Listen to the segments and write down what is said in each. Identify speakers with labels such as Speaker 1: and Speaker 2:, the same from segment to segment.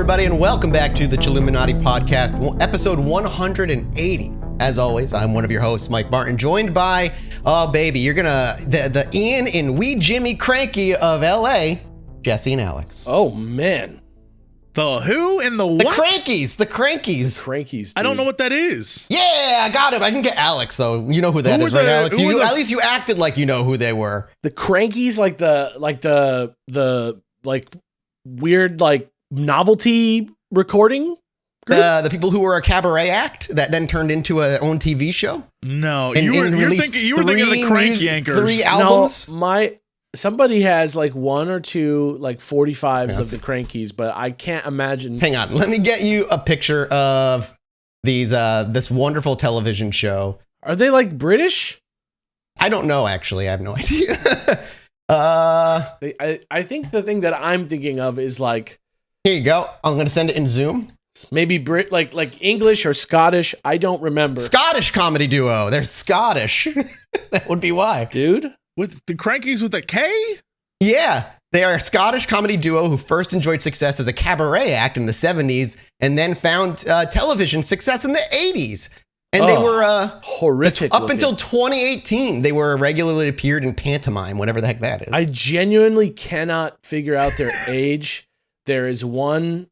Speaker 1: everybody, and welcome back to the Chilluminati podcast, episode 180. As always, I'm one of your hosts, Mike Martin, joined by, the Ian and Wee Jimmy Cranky of LA, Jesse and Alex.
Speaker 2: Oh, man.
Speaker 3: The who and the what?
Speaker 1: The Crankies.
Speaker 2: Crankies, dude.
Speaker 3: I don't know what that is.
Speaker 1: Yeah, I got him. I didn't get Alex, though. You know who that is, right, Alex? At least you acted like you know who they were.
Speaker 2: The Crankies, like the weird, novelty recording group?
Speaker 1: The people who were a cabaret act that then turned into their own TV show?
Speaker 3: No, you were thinking of the Cranky Anchors.
Speaker 1: 3 albums?
Speaker 2: No, somebody has one or two 45s of the Crankies, but I can't imagine.
Speaker 1: Hang on, let me get you a picture of these this wonderful television show.
Speaker 2: Are they British?
Speaker 1: I don't know, actually. I have no idea.
Speaker 2: I think the thing that I'm thinking of is
Speaker 1: here you go. I'm gonna send it in Zoom.
Speaker 2: Maybe like English or Scottish. I don't remember.
Speaker 1: Scottish comedy duo. They're Scottish. That would be why,
Speaker 2: dude.
Speaker 3: With the Crankies with a K?
Speaker 1: Yeah, they are a Scottish comedy duo who first enjoyed success as a cabaret act in the 70s and then found television success in the 80s. And they were
Speaker 2: horrific.
Speaker 1: Up until 2018, they were regularly appeared in pantomime, whatever the heck that is.
Speaker 2: I genuinely cannot figure out their age. There is one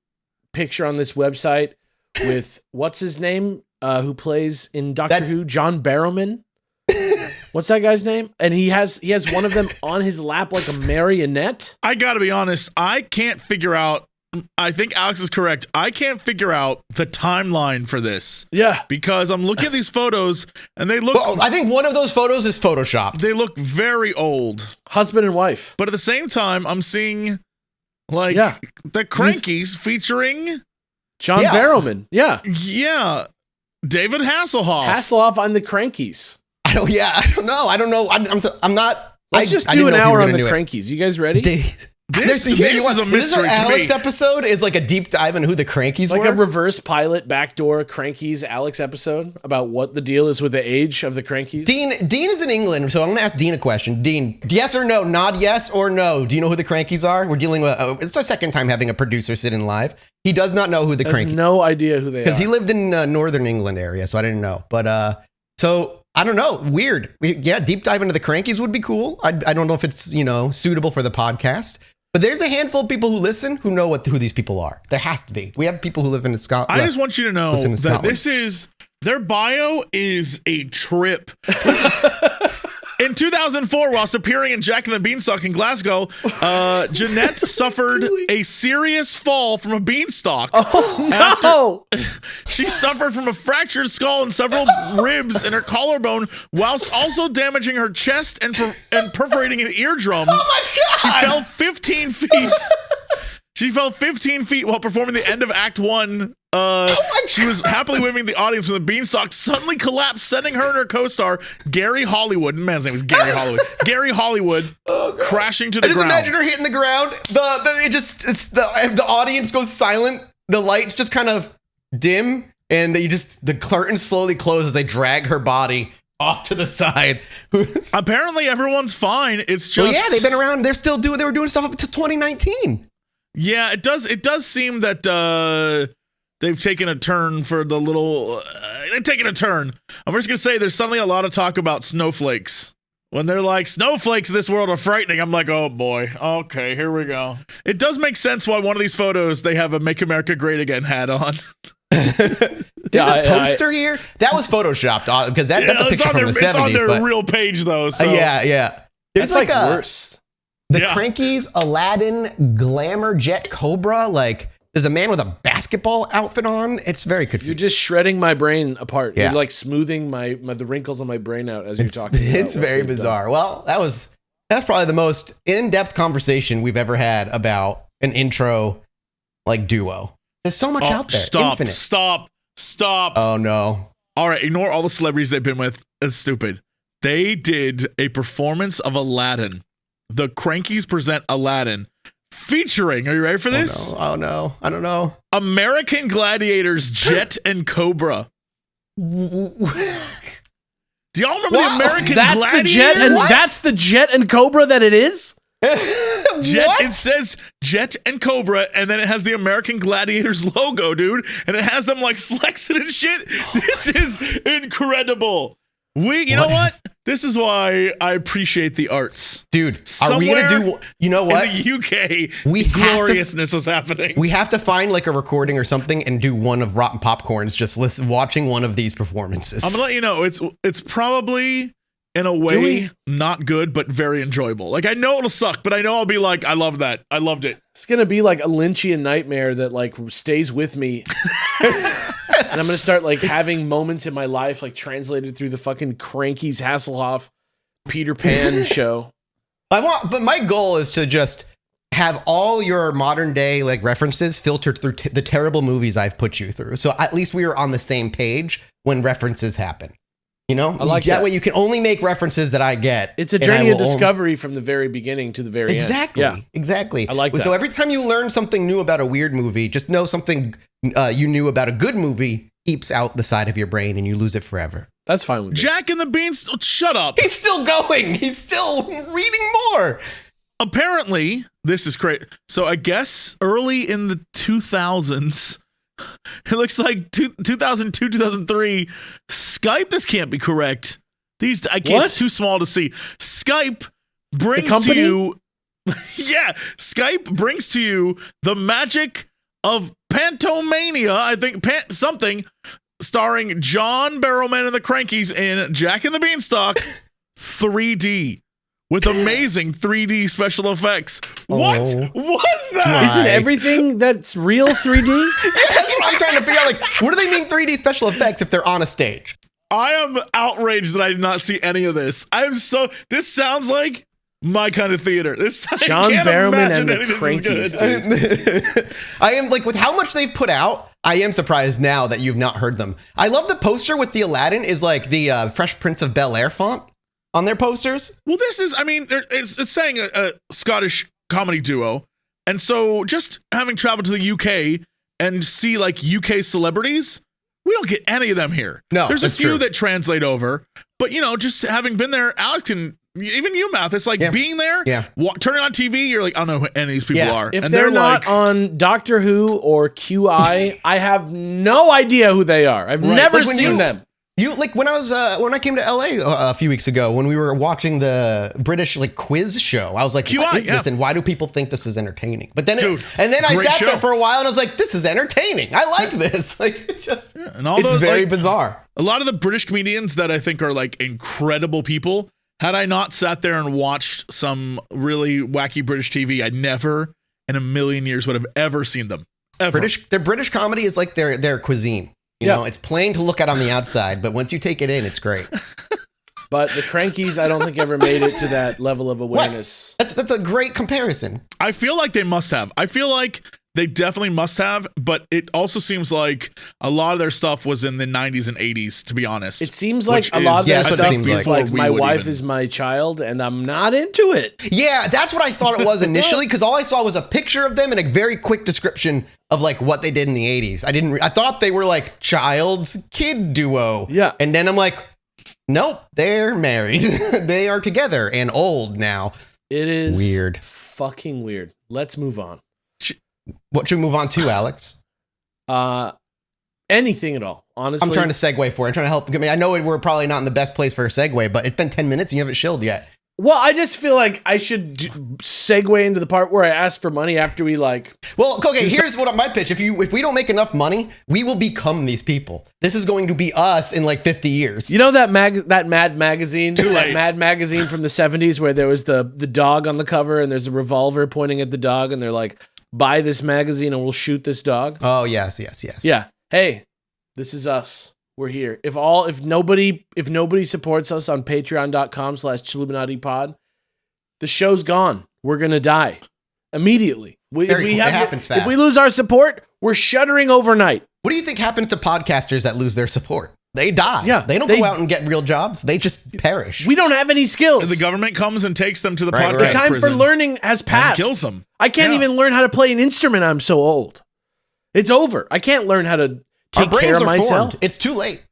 Speaker 2: picture on this website with what's his name, who plays in Doctor Who, John Barrowman. What's that guy's name? And he has one of them on his lap like a marionette.
Speaker 3: I gotta be honest, I can't figure out. I think Alex is correct. I can't figure out the timeline for this.
Speaker 2: Yeah.
Speaker 3: Because I'm looking at these photos and they look.
Speaker 1: Well, I think one of those photos is photoshopped.
Speaker 3: They look very old.
Speaker 2: Husband and wife.
Speaker 3: But at the same time, I'm seeing the Crankies featuring
Speaker 2: John Barrowman. Yeah.
Speaker 3: Yeah. David Hasselhoff.
Speaker 2: Hasselhoff on the Crankies.
Speaker 1: I don't know. I'm not.
Speaker 2: Let's just do an hour on the Crankies. You guys ready?
Speaker 3: This is a mystery
Speaker 1: this
Speaker 3: to me.
Speaker 1: Alex episode is a deep dive into who the Crankies were.
Speaker 2: Like a reverse pilot backdoor Crankies Alex episode about what the deal is with the age of the Crankies.
Speaker 1: Dean is in England, so I'm going to ask Dean a question. Dean, yes or no? Nod yes or no. Do you know who the Crankies are? We're dealing with, it's our second time having a producer sit in live. He does not know who the Crankies are.
Speaker 2: No idea who they are.
Speaker 1: Because he lived in northern England area, so I didn't know. But, so I don't know. Weird. Yeah, deep dive into the Crankies would be cool. I don't know if it's, suitable for the podcast. But there's a handful of people who listen who know who these people are. There has to be. We have people who live in Scotland.
Speaker 3: I just want you to know that their bio is a trip. In 2004, whilst appearing in Jack and the Beanstalk in Glasgow, Jeanette suffered a serious fall from a beanstalk.
Speaker 2: Oh, no!
Speaker 3: She suffered from a fractured skull and several ribs in her collarbone, whilst also damaging her chest and perforating an eardrum.
Speaker 1: Oh, my God!
Speaker 3: She fell 15 feet. She fell 15 feet while performing the end of Act 1. She was happily waving the audience when the beanstalk suddenly collapsed, sending her and her co-star, Gary Hollywood, man's name was Gary Hollywood, Gary Hollywood, crashing to the ground.
Speaker 1: I just imagine her hitting the ground. The audience goes silent. The lights just kind of dim, and the curtain slowly closes. They drag her body off to the side.
Speaker 3: Apparently, everyone's fine. It's just
Speaker 1: they've been around. They were doing stuff up to 2019.
Speaker 3: Yeah, it does seem that they've taken a turn for the little. They've taken a turn. I'm just gonna say there's suddenly a lot of talk about snowflakes. When they're like, snowflakes in this world are frightening, I'm like, oh boy, okay, here we go. It does make sense why one of these photos they have a "Make America Great Again" hat on.
Speaker 1: There's a poster here that was photoshopped because that's a picture from the 70s.
Speaker 3: It's on their real page though. So.
Speaker 1: Yeah. There's
Speaker 2: that's worse.
Speaker 1: The Crankies, Aladdin, Glamour, Jet, Cobra. There's a man with a basketball outfit on. It's very confusing.
Speaker 2: You're just shredding my brain apart.
Speaker 1: Yeah.
Speaker 2: You're smoothing the wrinkles on my brain out as you're talking.
Speaker 1: It's very bizarre. Done. Well, that's probably the most in-depth conversation we've ever had about an intro duo. There's so much out there. Infinite.
Speaker 3: Stop.
Speaker 1: Oh no.
Speaker 3: All right, ignore all the celebrities they've been with. It's stupid. They did a performance of Aladdin. The Crankies present Aladdin, featuring, are you ready for this?
Speaker 1: Oh no. I don't know.
Speaker 3: American Gladiators, Jet and Cobra. Do y'all remember the American Gladiators?
Speaker 2: That's the Jet and Cobra that it is?
Speaker 3: Jet,
Speaker 1: What?
Speaker 3: it says Jet and Cobra, and then it has the American Gladiators logo, dude, and it has them like flexing and shit. This is incredible. You know what? This is why I appreciate the arts.
Speaker 1: Dude, are we going to do, you know what?
Speaker 3: In the UK,
Speaker 1: We have to-
Speaker 3: gloriousness was happening.
Speaker 1: We have to find like a recording or something and do one of Rotten Popcorn's just watching one of these performances.
Speaker 3: I'm gonna let you know, it's probably in a way not good, but very enjoyable. Like I know it'll suck, but I know I'll be like, I love that. I loved it.
Speaker 2: It's gonna be like a Lynchian nightmare that like stays with me. And I'm gonna start like having moments in my life like translated through the fucking Cranky's Hasselhoff Peter Pan show.
Speaker 1: But my goal is to just have all your modern day like references filtered through the terrible movies I've put you through. So at least we are on the same page when references happen. You know,
Speaker 2: I like that.
Speaker 1: way you can only make references that I get.
Speaker 2: It's a journey of discovery from the very beginning to the very
Speaker 1: exactly,
Speaker 2: end.
Speaker 1: Exactly.
Speaker 2: I like that.
Speaker 1: So every time you learn something new about a weird movie, just know something you knew about a good movie eeps out the side of your brain and you lose it forever.
Speaker 2: That's fine with me.
Speaker 3: Jack and the Beanstalk, shut up.
Speaker 1: He's still going. He's still reading more.
Speaker 3: Apparently, this is crazy. So I guess early in the 2000s, it looks like 2002, 2003, Skype, this can't be correct. It's too small to see. Skype brings to you, Skype brings to you the magic of Pantomania, I think, something, starring John Barrowman and the Crankies in Jack and the Beanstalk 3D. With amazing 3D special effects. What was that?
Speaker 2: Isn't everything that's real 3D?
Speaker 1: That's what I'm trying to figure out. Like, what do they mean 3D special effects if they're on a stage?
Speaker 3: I am outraged that I did not see any of this. This sounds like my kind of theater.
Speaker 2: John Barrowman and the Crankies, dude.
Speaker 1: I am like, with how much they've put out, I am surprised now that you've not heard them. I love the poster with the Aladdin is like the Fresh Prince of Bel-Air font on their posters.
Speaker 3: Well, this is, it's saying a Scottish comedy duo. And so just having traveled to the UK and see like UK celebrities, we don't get any of them here.
Speaker 1: No,
Speaker 3: there's a few
Speaker 1: true.
Speaker 3: that translate over, but just having been there, Alex and even you, Math, it's like being there, turning on TV, you're like, I don't know who any of these people are.
Speaker 2: If
Speaker 3: and
Speaker 2: they're not on Doctor Who or QI, I have no idea who they are. I've never seen them.
Speaker 1: You like when I came to LA a few weeks ago when we were watching the British like quiz show, I was like, what is this and why do people think this is entertaining? But then I sat there for a while and I was like, this is entertaining. I like this. Like it's very bizarre.
Speaker 3: A lot of the British comedians that I think are like incredible people, had I not sat there and watched some really wacky British TV, I never in a million years would have ever seen them. Ever.
Speaker 1: Their British comedy is like their cuisine. You know, it's plain to look at on the outside, but once you take it in, it's great.
Speaker 2: But the Crankies, I don't think ever made it to that level of awareness.
Speaker 1: That's a great comparison.
Speaker 3: I feel like they must have. I feel like they definitely must have, but it also seems like a lot of their stuff was in the 90s and 80s, to be honest.
Speaker 2: It seems like a lot of their stuff is like my wife is my child, and I'm not into it.
Speaker 1: Yeah, that's what I thought it was initially, because all I saw was a picture of them and a very quick description of like what they did in the 80s. I thought they were like child's kid duo.
Speaker 2: Yeah.
Speaker 1: And then I'm like, nope, they're married. They are together and old now.
Speaker 2: It is
Speaker 1: weird.
Speaker 2: Fucking weird. Let's move on.
Speaker 1: What should we move on to, Alex?
Speaker 2: Anything at all, honestly.
Speaker 1: I'm trying to segue for it. I'm trying to help. I know we're probably not in the best place for a segue, but it's been 10 minutes and you haven't shilled yet.
Speaker 2: Well, I just feel like I should segue into the part where I ask for money after we like.
Speaker 1: Well, okay, here's what my pitch. If we don't make enough money, we will become these people. This is going to be us in like 50 years.
Speaker 2: You know that Mad magazine? That Mad magazine from the 70s where there was the dog on the cover and there's a revolver pointing at the dog and they're like, buy this magazine and we'll shoot this dog.
Speaker 1: Oh, yes.
Speaker 2: Yeah. Hey, this is us. We're here. If nobody supports us on patreon.com/Chilluminati pod, the show's gone. We're going to die immediately.
Speaker 1: It happens fast.
Speaker 2: If we lose our support, we're shuttering overnight.
Speaker 1: What do you think happens to podcasters that lose their support? They die.
Speaker 2: Yeah,
Speaker 1: they don't go out and get real jobs. They just perish.
Speaker 2: We don't have any skills.
Speaker 3: And the government comes and takes them to the podcast
Speaker 2: The time
Speaker 3: prison
Speaker 2: for learning has passed.
Speaker 3: and kills them.
Speaker 2: I can't even learn how to play an instrument. I'm so old. It's over. I can't learn how to take care of myself.
Speaker 1: It's too late.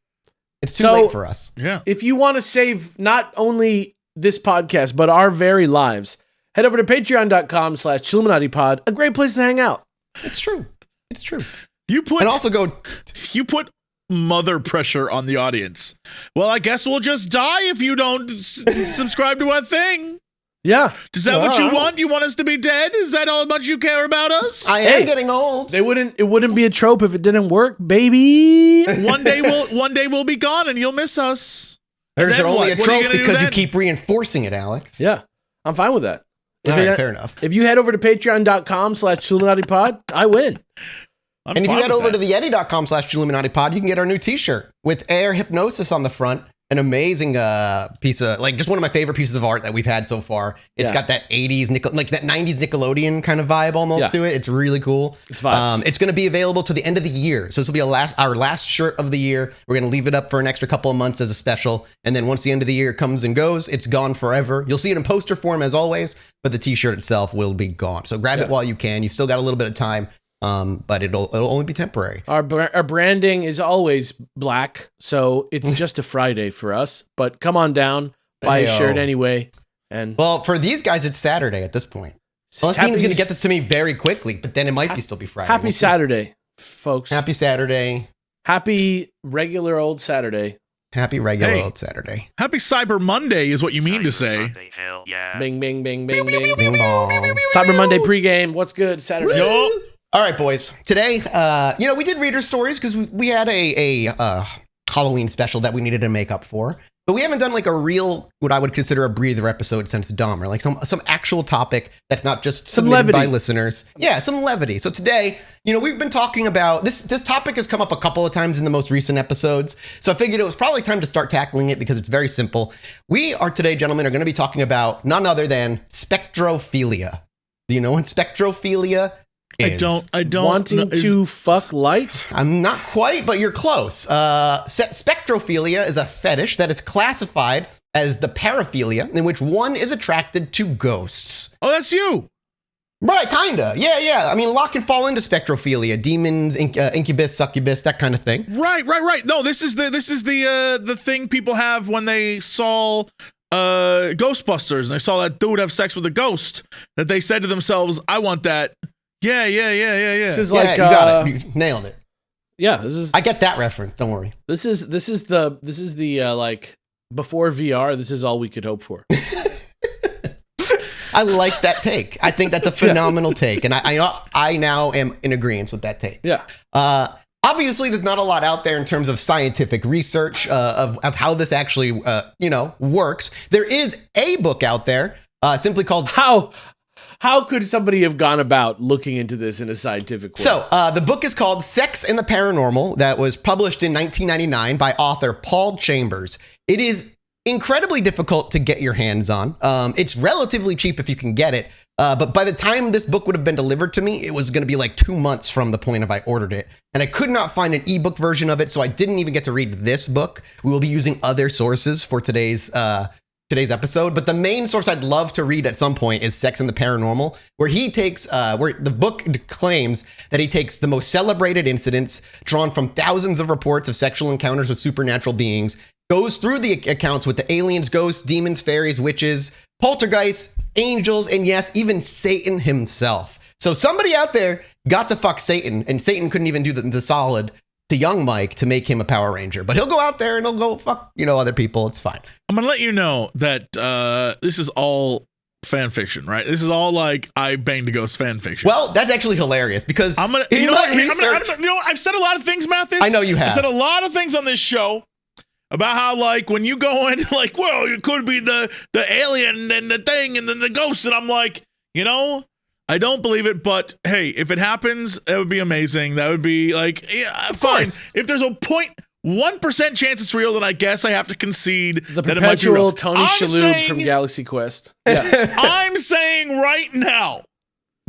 Speaker 1: It's too late for us.
Speaker 3: Yeah.
Speaker 2: If you want to save not only this podcast, but our very lives, head over to patreon.com/ChilluminatiPod, a great place to hang out.
Speaker 1: It's true. It's true.
Speaker 3: And
Speaker 1: also
Speaker 3: you put mother pressure on the audience. Well, I guess we'll just die if you don't subscribe to our thing.
Speaker 2: Yeah.
Speaker 3: Is that what you want? You want us to be dead? Is that how much you care about us?
Speaker 1: I am getting old.
Speaker 2: It wouldn't be a trope if it didn't work, baby.
Speaker 3: One day we'll be gone and you'll miss us.
Speaker 1: There's only a trope because you keep reinforcing it, Alex.
Speaker 2: Yeah. I'm fine with that.
Speaker 1: Fair enough.
Speaker 2: If you head over to patreon.com/ChilluminatiPod, I win.
Speaker 1: And if you head over to the yeti.com/ChilluminatiPod, you can get our new t-shirt with air hypnosis on the front. An amazing piece of, like, just one of my favorite pieces of art that we've had so far. It's got that 80s, like that 90s Nickelodeon kind of vibe almost to it. It's really cool.
Speaker 2: It's vibes.
Speaker 1: It's going to be available to the end of the year. So this will be our last shirt of the year. We're going to leave it up for an extra couple of months as a special. And then once the end of the year comes and goes, it's gone forever. You'll see it in poster form as always, but the t-shirt itself will be gone. So grab it while you can. You've still got a little bit of time. But it'll only be temporary.
Speaker 2: Our branding is always black, so it's just a Friday for us. But come on down, buy a shirt anyway. And
Speaker 1: well, for these guys, it's Saturday at this point. Unless Dean's going to get this to me very quickly, but then it might still be Friday.
Speaker 2: Happy Saturday, folks.
Speaker 1: Happy Saturday.
Speaker 2: Happy regular old Saturday.
Speaker 1: Happy regular old Saturday.
Speaker 3: Happy Cyber Monday is what you mean to say.
Speaker 4: Monday, hell yeah.
Speaker 2: Bing, bing, bing, bing, bing.
Speaker 1: Bing bong.
Speaker 2: Cyber Monday pregame. What's good? Saturday.
Speaker 3: Yo.
Speaker 1: All right, boys. Today, we did reader stories because we had a Halloween special that we needed to make up for. But we haven't done like a real, what I would consider a breather episode since Dahmer, like some actual topic that's not just submitted by listeners. Yeah, some levity. So today, we've been talking about this topic has come up a couple of times in the most recent episodes. So I figured it was probably time to start tackling it because it's very simple. We are today, gentlemen, are going to be talking about none other than spectrophilia. Do you know what spectrophilia is?
Speaker 3: I don't.
Speaker 2: Wanting to fuck light?
Speaker 1: I'm not quite, but you're close. Spectrophilia is a fetish that is classified as the paraphilia in which one is attracted to ghosts.
Speaker 3: Oh, that's you.
Speaker 1: Right, kinda. Yeah. I mean, a lot can fall into spectrophilia. Demons, incubus, succubus, that kind of thing.
Speaker 3: Right. No, this is the thing people have when they saw Ghostbusters and they saw that dude have sex with a ghost, that they said to themselves, I want that. Yeah.
Speaker 2: This is
Speaker 1: Yeah,
Speaker 2: like
Speaker 1: you got it. You nailed it.
Speaker 2: Yeah, this is.
Speaker 1: I get that reference. Don't worry.
Speaker 2: This is the like before VR. This is all we could hope for.
Speaker 1: I like that take. I think that's a phenomenal take, and I now am in agreement with that take.
Speaker 2: Yeah.
Speaker 1: Obviously, there's not a lot out there in terms of scientific research of how this actually works. There is a book out there simply called
Speaker 2: How could somebody have gone about looking into this in a scientific way?
Speaker 1: So, the book is called Sex and the Paranormal, that was published in 1999 by author Paul Chambers. It is incredibly difficult to get your hands on. It's relatively cheap if you can get it, but by the time this book would have been delivered to me, it was going to be like 2 months from the point of I ordered it, and I could not find an ebook version of it, so I didn't even get to read this book. We will be using other sources for today's episode, but the main source I'd love to read at some point is Sex and the Paranormal, where he takes, where the book claims that he takes the most celebrated incidents drawn from thousands of reports of sexual encounters with supernatural beings, goes through the accounts with the aliens, ghosts, demons, fairies, witches, poltergeists, angels, and yes, even Satan himself. So somebody out there got to fuck Satan, and Satan couldn't even do the solid to young Mike to make him a Power Ranger, but he'll go out there and he'll go fuck, other people. It's fine.
Speaker 3: I'm going to let you know that this is all fan fiction, right? This is all like I banged a ghost fan fiction.
Speaker 1: Well, that's actually hilarious because
Speaker 3: I'm going to, I've said a lot of things, Mathis.
Speaker 1: I know you have.
Speaker 3: I said a lot of things on this show about how, like, when you go in, like, well, it could be the alien and the thing and then the ghost. And I'm like, I don't believe it, but hey, if it happens, that would be amazing. That would be like, yeah, fine. If there's a 0.1% chance it's real, then I guess I have to concede
Speaker 2: the
Speaker 3: that it might be
Speaker 2: perpetual
Speaker 3: real.
Speaker 2: Tony Shalhoub from Galaxy Quest. Yeah.
Speaker 3: I'm saying right now,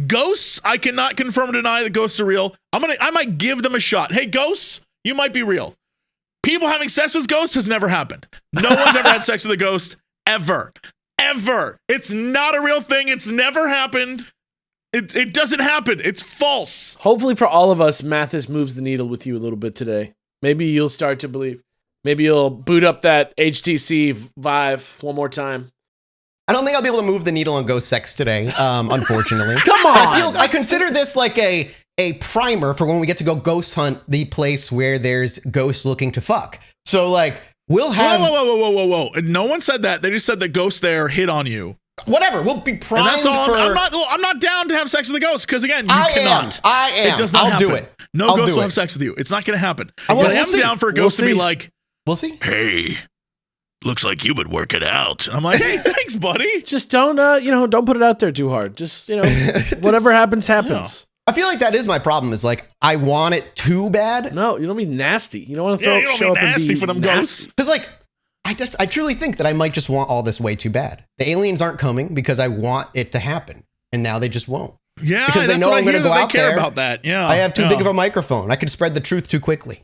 Speaker 3: ghosts, I cannot confirm or deny that ghosts are real. I might give them a shot. Hey, ghosts, you might be real. People having sex with ghosts has never happened. No one's ever had sex with a ghost, ever. It's not a real thing. It's never happened. It doesn't happen. It's false.
Speaker 2: Hopefully for all of us, Mathis moves the needle with you a little bit today. Maybe you'll start to believe. Maybe you'll boot up that HTC Vive one more time.
Speaker 1: I don't think I'll be able to move the needle on ghost sex today, unfortunately.
Speaker 2: Come
Speaker 1: But
Speaker 2: on.
Speaker 1: I consider this like a primer for when we get to go ghost hunt the place where there's ghosts looking to fuck. So like we'll have
Speaker 3: Whoa. And no one said that. They just said the ghost there hit on you.
Speaker 1: whatever. We'll be primed
Speaker 3: And that's all.
Speaker 1: for.
Speaker 3: I'm not down to have sex with a ghost because again, you cannot.
Speaker 1: I am.
Speaker 3: It does not
Speaker 1: I'll
Speaker 3: happen.
Speaker 1: do it.
Speaker 3: No
Speaker 1: I'll
Speaker 3: ghost
Speaker 1: do
Speaker 3: will
Speaker 1: it.
Speaker 3: have sex with you. It's not going to happen.
Speaker 1: Well,
Speaker 3: But I
Speaker 1: we'll
Speaker 3: am
Speaker 1: see.
Speaker 3: down for a ghost to be
Speaker 2: see.
Speaker 3: like,
Speaker 1: We'll see.
Speaker 3: hey, looks like you've been working out. And I'm like, hey, thanks, buddy.
Speaker 2: Just don't don't put it out there too hard. Just whatever happens.
Speaker 1: I feel like that is my problem. Is like I want it too bad.
Speaker 2: No, you don't be nasty. You don't want to
Speaker 3: Yeah, you don't
Speaker 2: show
Speaker 3: be
Speaker 2: up and
Speaker 3: nasty
Speaker 2: be
Speaker 3: for them
Speaker 2: nasty.
Speaker 3: ghosts.
Speaker 1: Because like I truly think that I might just want all this way too bad. The aliens aren't coming because I want it to happen, and now they just won't.
Speaker 3: Yeah,
Speaker 1: Because they
Speaker 3: that's
Speaker 1: know
Speaker 3: what
Speaker 1: I'm
Speaker 3: I
Speaker 1: gonna
Speaker 3: hear
Speaker 1: go
Speaker 3: that
Speaker 1: out
Speaker 3: they care
Speaker 1: there.
Speaker 3: about that. Yeah,
Speaker 1: I have too
Speaker 3: yeah.
Speaker 1: big of a microphone. I could spread the truth too quickly.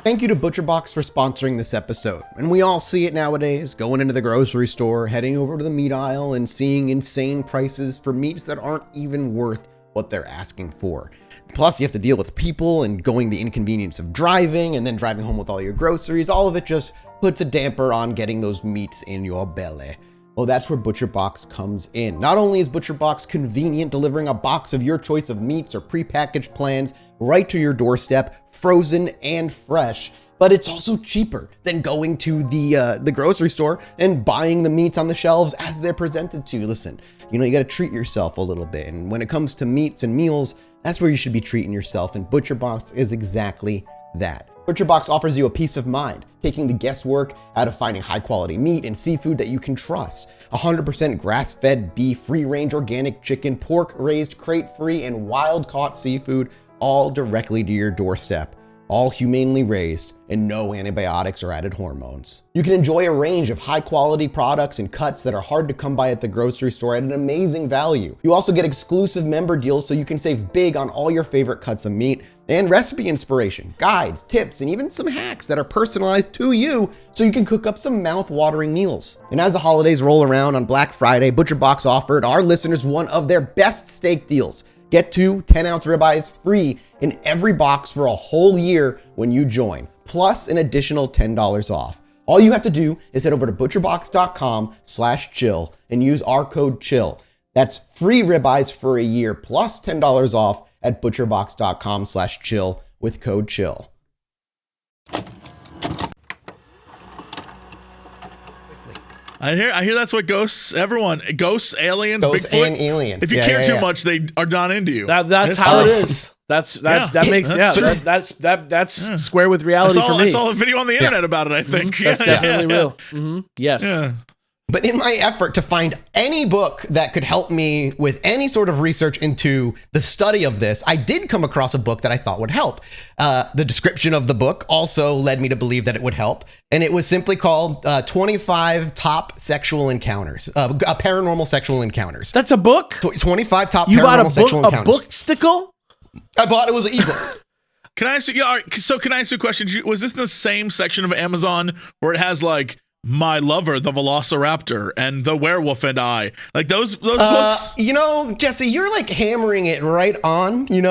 Speaker 1: Thank you to ButcherBox for sponsoring this episode. And we all see it nowadays, going into the grocery store, heading over to the meat aisle, and seeing insane prices for meats that aren't even worth what they're asking for. Plus, you have to deal with people and going the inconvenience of driving and then driving home with all your groceries. All of it just puts a damper on getting those meats in your belly. Well, that's where ButcherBox comes in. Not only is ButcherBox convenient, delivering a box of your choice of meats or prepackaged plans right to your doorstep, frozen and fresh, but it's also cheaper than going to the grocery store and buying the meats on the shelves as they're presented to you. Listen, you got to treat yourself a little bit. And when it comes to meats and meals, that's where you should be treating yourself. And ButcherBox is exactly that. ButcherBox offers you a peace of mind, taking the guesswork out of finding high quality meat and seafood that you can trust. 100% grass-fed beef, free-range organic chicken, pork-raised, crate-free, and wild-caught seafood, all directly to your doorstep. All humanely raised, and no antibiotics or added hormones. You can enjoy a range of high-quality products and cuts that are hard to come by at the grocery store at an amazing value. You also get exclusive member deals so you can save big on all your favorite cuts of meat, and recipe inspiration, guides, tips, and even some hacks that are personalized to you so you can cook up some mouth-watering meals. And as the holidays roll around on Black Friday, ButcherBox offered our listeners one of their best steak deals. Get 2 10-ounce ribeyes free in every box for a whole year when you join, plus an additional $10 off. All you have to do is head over to butcherbox.com/chill and use our code CHILL. That's free ribeyes for a year plus $10 off at butcherbox.com/chill with code CHILL.
Speaker 3: I hear that's what ghosts, everyone, ghosts, aliens,
Speaker 1: Ghosts
Speaker 3: Bigfoot.
Speaker 1: and aliens.
Speaker 3: If you
Speaker 1: Yeah,
Speaker 3: care
Speaker 1: yeah,
Speaker 3: too
Speaker 1: yeah.
Speaker 3: much, they are not into you.
Speaker 2: That's how it is. That makes that's square with reality for me.
Speaker 3: I saw a video on the internet about it, I think.
Speaker 2: That's definitely real. Yes.
Speaker 3: Yeah.
Speaker 1: But in my effort to find any book that could help me with any sort of research into the study of this, I did come across a book that I thought would help. The description of the book also led me to believe that it would help. And it was simply called 25 Top Sexual Encounters, Paranormal Sexual Encounters.
Speaker 2: That's a book?
Speaker 1: 25 Top
Speaker 2: You bought
Speaker 1: Paranormal Sexual
Speaker 2: a
Speaker 1: Encounters.
Speaker 2: book stickle?
Speaker 1: I bought it was an ebook.
Speaker 3: Can I ask you? Yeah, all right, so can I ask you a question? Was this in the same section of Amazon where it has like My Lover, the Velociraptor, and The Werewolf and I, like those books?
Speaker 1: Jesse, you're like hammering it right on.
Speaker 2: Can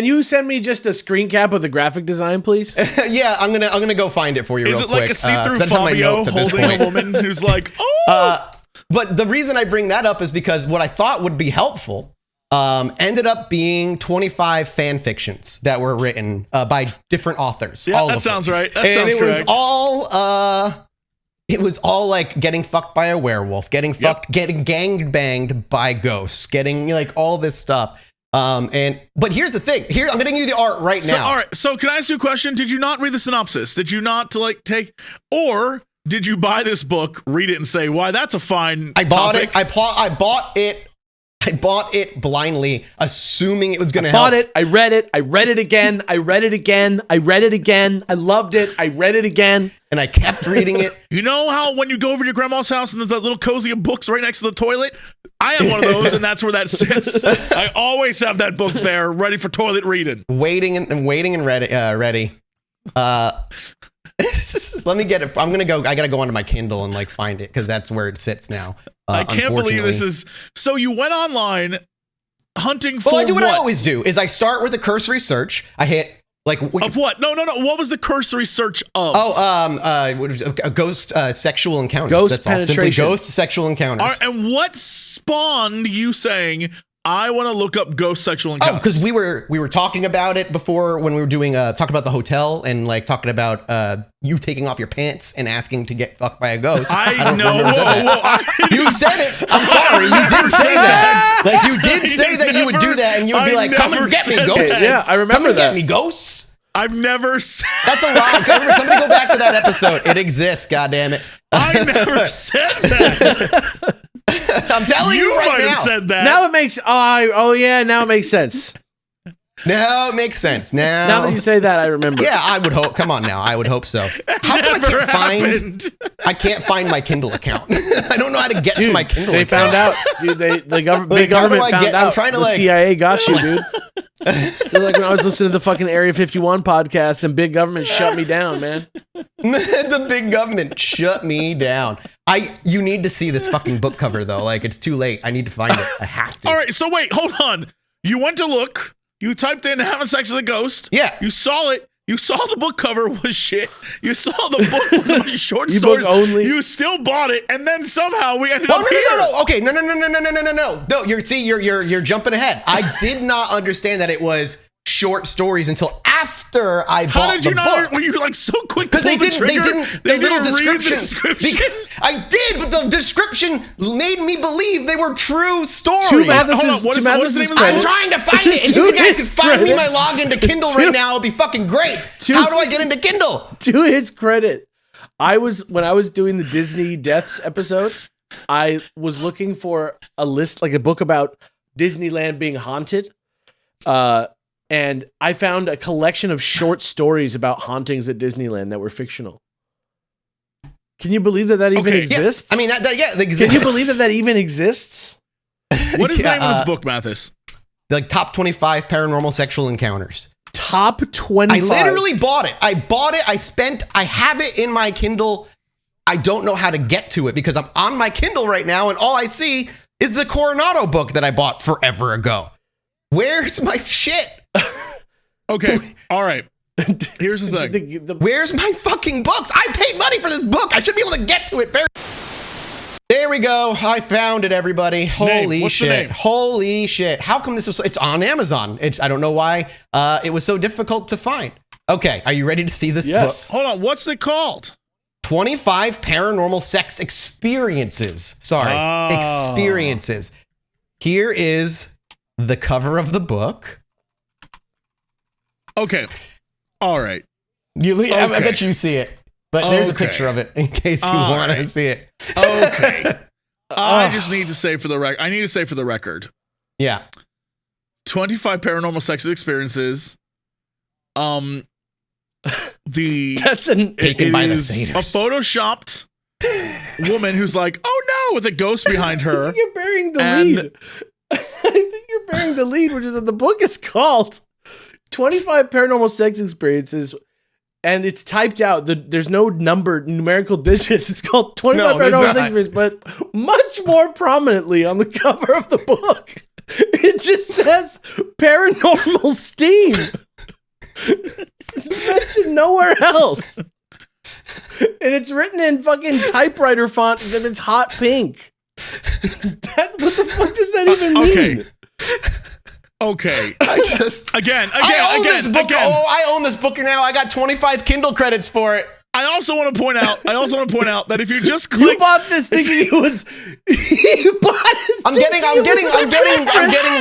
Speaker 2: you send me just a screen cap of the graphic design, please?
Speaker 1: Yeah, I'm gonna go find it for you.
Speaker 3: Is
Speaker 1: real
Speaker 3: it like
Speaker 1: quick,
Speaker 3: a see-through
Speaker 1: 'cause I just have my
Speaker 3: Fabio
Speaker 1: notes at this
Speaker 3: holding
Speaker 1: point.
Speaker 3: a woman who's like, oh?
Speaker 1: But the reason I bring that up is because what I thought would be helpful ended up being 25 fan fictions that were written by different authors.
Speaker 3: Yeah,
Speaker 1: all
Speaker 3: that
Speaker 1: of them.
Speaker 3: sounds right. That
Speaker 1: And
Speaker 3: sounds
Speaker 1: it
Speaker 3: correct.
Speaker 1: was all like getting fucked by a werewolf, getting fucked, getting gangbanged by ghosts, getting like all this stuff. But here's the thing. Here, I'm getting you the art right now.
Speaker 3: All right. So can I ask you a question? Did you not read the synopsis? Did you not or did you buy this book, read it, and say, "Why, that's a fine"?
Speaker 1: I bought
Speaker 3: topic.
Speaker 1: it. I bought it. I bought it blindly, assuming it was going to
Speaker 2: I
Speaker 1: help.
Speaker 2: bought it. I read it. I read it again. I read it again. I read it again. I loved it. I read it again.
Speaker 1: And I kept reading it.
Speaker 3: You know how when you go over to your grandma's house and there's that little cozy of books right next to the toilet? I have one of those, and that's where that sits. I always have that book there, ready for toilet reading.
Speaker 1: waiting and ready. Let me get it. I gotta go onto my Kindle and like find it because that's where it sits now.
Speaker 3: I can't believe this
Speaker 1: unfortunately.
Speaker 3: is. So you went online hunting for
Speaker 1: Well, I do what I
Speaker 3: what?
Speaker 1: always do. Is I start with a cursory search. I hit Like
Speaker 3: of what? No. What was the cursory search of?
Speaker 1: a ghost sexual encounters.
Speaker 2: Ghost
Speaker 1: That's all. Simply
Speaker 2: penetration.
Speaker 1: ghost sexual encounters.
Speaker 3: And what spawned you saying, I want to look up ghost sexual encounters?
Speaker 1: Oh, because we were talking about it before when we were doing talking about the hotel and like talking about you taking off your pants and asking to get fucked by a ghost.
Speaker 3: I know.
Speaker 1: You said it. I'm sorry. You did say that. Like you did say that you would do that, and you would be like, "Come and get me, ghosts."
Speaker 2: Yeah, I remember
Speaker 1: Come and
Speaker 2: that.
Speaker 1: get me, ghosts.
Speaker 3: I've never said.
Speaker 1: That's a lie. Somebody go back to that episode. It exists. God damn it.
Speaker 3: I never said that.
Speaker 1: I'm telling you right
Speaker 3: might
Speaker 1: now.
Speaker 3: have said that.
Speaker 2: Now it makes now it makes sense.
Speaker 1: No, it makes sense.
Speaker 2: Now that you say that, I remember.
Speaker 1: Yeah, I would hope. Come on now, I would hope so. How come I can't find my Kindle account? I don't know how to get to my Kindle
Speaker 2: They
Speaker 1: account.
Speaker 2: found out, dude. Big
Speaker 1: How do
Speaker 2: government
Speaker 1: I
Speaker 2: found
Speaker 1: get- I'm
Speaker 2: out.
Speaker 1: trying to,
Speaker 2: The
Speaker 1: like-
Speaker 2: CIA got you, dude. They're like when I was listening to the fucking Area 51 podcast, and big government shut me down, man.
Speaker 1: The big government shut me down. You need to see this fucking book cover though. Like it's too late. I need to find it. I have to.
Speaker 3: All right, so wait, hold on. You went to look. You typed in having sex with a ghost.
Speaker 1: Yeah.
Speaker 3: You saw it. You saw the book cover was shit. You saw the book was a bunch of short
Speaker 2: You
Speaker 3: stories.
Speaker 2: book only.
Speaker 3: You still bought it, and then somehow we ended
Speaker 1: Oh,
Speaker 3: up here.
Speaker 1: no. Okay, no. No, you're jumping ahead. I did not understand that it was short stories until after I
Speaker 3: How
Speaker 1: bought
Speaker 3: did you
Speaker 1: the
Speaker 3: not?
Speaker 1: book.
Speaker 3: Were you like so quick to
Speaker 1: Because they
Speaker 3: pull the
Speaker 1: didn't,
Speaker 3: trigger?
Speaker 1: the little
Speaker 3: didn't read
Speaker 1: description.
Speaker 3: the description.
Speaker 1: I did, but the description made me believe they were true stories.
Speaker 2: To
Speaker 3: Hold on,
Speaker 2: Mathis's
Speaker 3: what is the name of the
Speaker 1: I'm
Speaker 3: book?
Speaker 1: trying to find it. And
Speaker 2: To
Speaker 1: you guys
Speaker 2: his
Speaker 1: can find me my
Speaker 2: credit.
Speaker 1: login to Kindle right now. It'll be fucking great. How do I get into Kindle?
Speaker 2: To his credit, when I was doing the Disney deaths episode, I was looking for a list, like a book about Disneyland being haunted. And I found a collection of short stories about hauntings at Disneyland that were fictional. Can you believe that even
Speaker 3: Okay, yeah.
Speaker 2: exists?
Speaker 1: I mean, that
Speaker 2: can
Speaker 1: exists.
Speaker 2: you believe that even exists?
Speaker 3: What is the
Speaker 1: Yeah,
Speaker 3: name of this book, Mathis?
Speaker 1: Like top 25 paranormal sexual encounters.
Speaker 2: Top 25.
Speaker 1: I literally bought it. I have it in my Kindle. I don't know how to get to it because I'm on my Kindle right now and all I see is the Coronado book that I bought forever ago. Where's my shit?
Speaker 3: Okay, all right. Here's the thing.
Speaker 1: Where's my fucking books? I paid money for this book. I should be able to get to it very. There we go. I found it, everybody. Holy
Speaker 3: What's the
Speaker 1: shit.
Speaker 3: name?
Speaker 1: Holy shit. How come this was so, it's on Amazon. I don't know why it was so difficult to find. Okay, are you ready to see this
Speaker 2: Yes.
Speaker 1: book?
Speaker 3: Hold on, what's it called?
Speaker 1: 25 paranormal sex experiences. Sorry,
Speaker 3: Oh.
Speaker 1: experiences. Here is the cover of the book.
Speaker 3: Okay, all right.
Speaker 1: I
Speaker 3: Okay.
Speaker 1: bet you see it, but there's a
Speaker 3: Okay.
Speaker 1: picture of it in case you
Speaker 3: All
Speaker 1: want to
Speaker 3: right.
Speaker 1: see it.
Speaker 3: Okay. I just need to say for the record. I need to say for the record.
Speaker 1: Yeah.
Speaker 3: 25 paranormal sex experiences.
Speaker 2: That's an
Speaker 1: Taken
Speaker 3: it
Speaker 1: by the
Speaker 3: is
Speaker 1: satyrs.
Speaker 3: a photoshopped woman who's like, oh no, with a ghost behind her.
Speaker 2: You're burying the
Speaker 3: And-
Speaker 2: lead. I think you're burying the lead, which is that the book is called 25 Paranormal Sex Experiences, and it's typed out. There's no numerical digits. It's called 25
Speaker 1: No, there's
Speaker 2: Paranormal
Speaker 1: not.
Speaker 2: Sex Experiences, but much more prominently on the cover of the book, it just says Paranormal Steam. It's mentioned nowhere else. And it's written in fucking typewriter font as if it's hot pink. What the fuck does that even mean?
Speaker 3: Okay.
Speaker 1: I own this book.
Speaker 3: Again.
Speaker 1: Oh, I own this book now. I got 25 Kindle credits for it.
Speaker 3: I also want to point out that if you just
Speaker 2: You
Speaker 3: click,
Speaker 2: bought this thinking it was. You bought it.
Speaker 1: I'm getting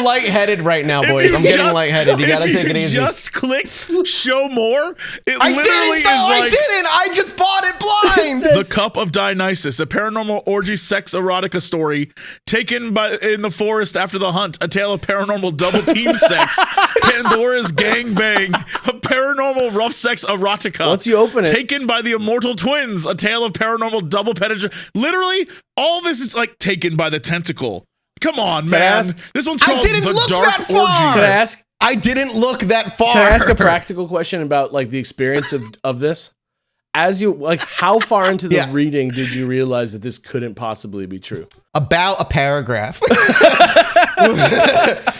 Speaker 1: lightheaded right now, boys. I'm getting lightheaded. You gotta take it easy.
Speaker 3: Just clicked show more. It
Speaker 1: I
Speaker 3: literally
Speaker 1: didn't, though.
Speaker 3: is
Speaker 1: I
Speaker 3: like
Speaker 1: didn't. I just bought it blind.
Speaker 3: The Cup of Dionysus, a paranormal orgy sex erotica story taken in the forest after the hunt, a tale of paranormal double team sex, Pandora's gangbang, a paranormal rough sex erotica.
Speaker 2: Once you open it,
Speaker 3: Taken by the Immortal Twins, a tale of paranormal double penetration. Literally, all this is like taken by the tentacle. Come on,
Speaker 2: I
Speaker 3: man.
Speaker 2: ask-
Speaker 3: This one's
Speaker 1: I
Speaker 3: called
Speaker 1: didn't
Speaker 3: The
Speaker 1: look
Speaker 3: Dark
Speaker 1: that far.
Speaker 3: Orgy.
Speaker 2: can I ask?
Speaker 1: I didn't look that far.
Speaker 2: Can I ask a practical question about like the experience of this? As you like, how far into the
Speaker 1: Yeah.
Speaker 2: reading did you realize that this couldn't possibly be true?
Speaker 1: About a paragraph.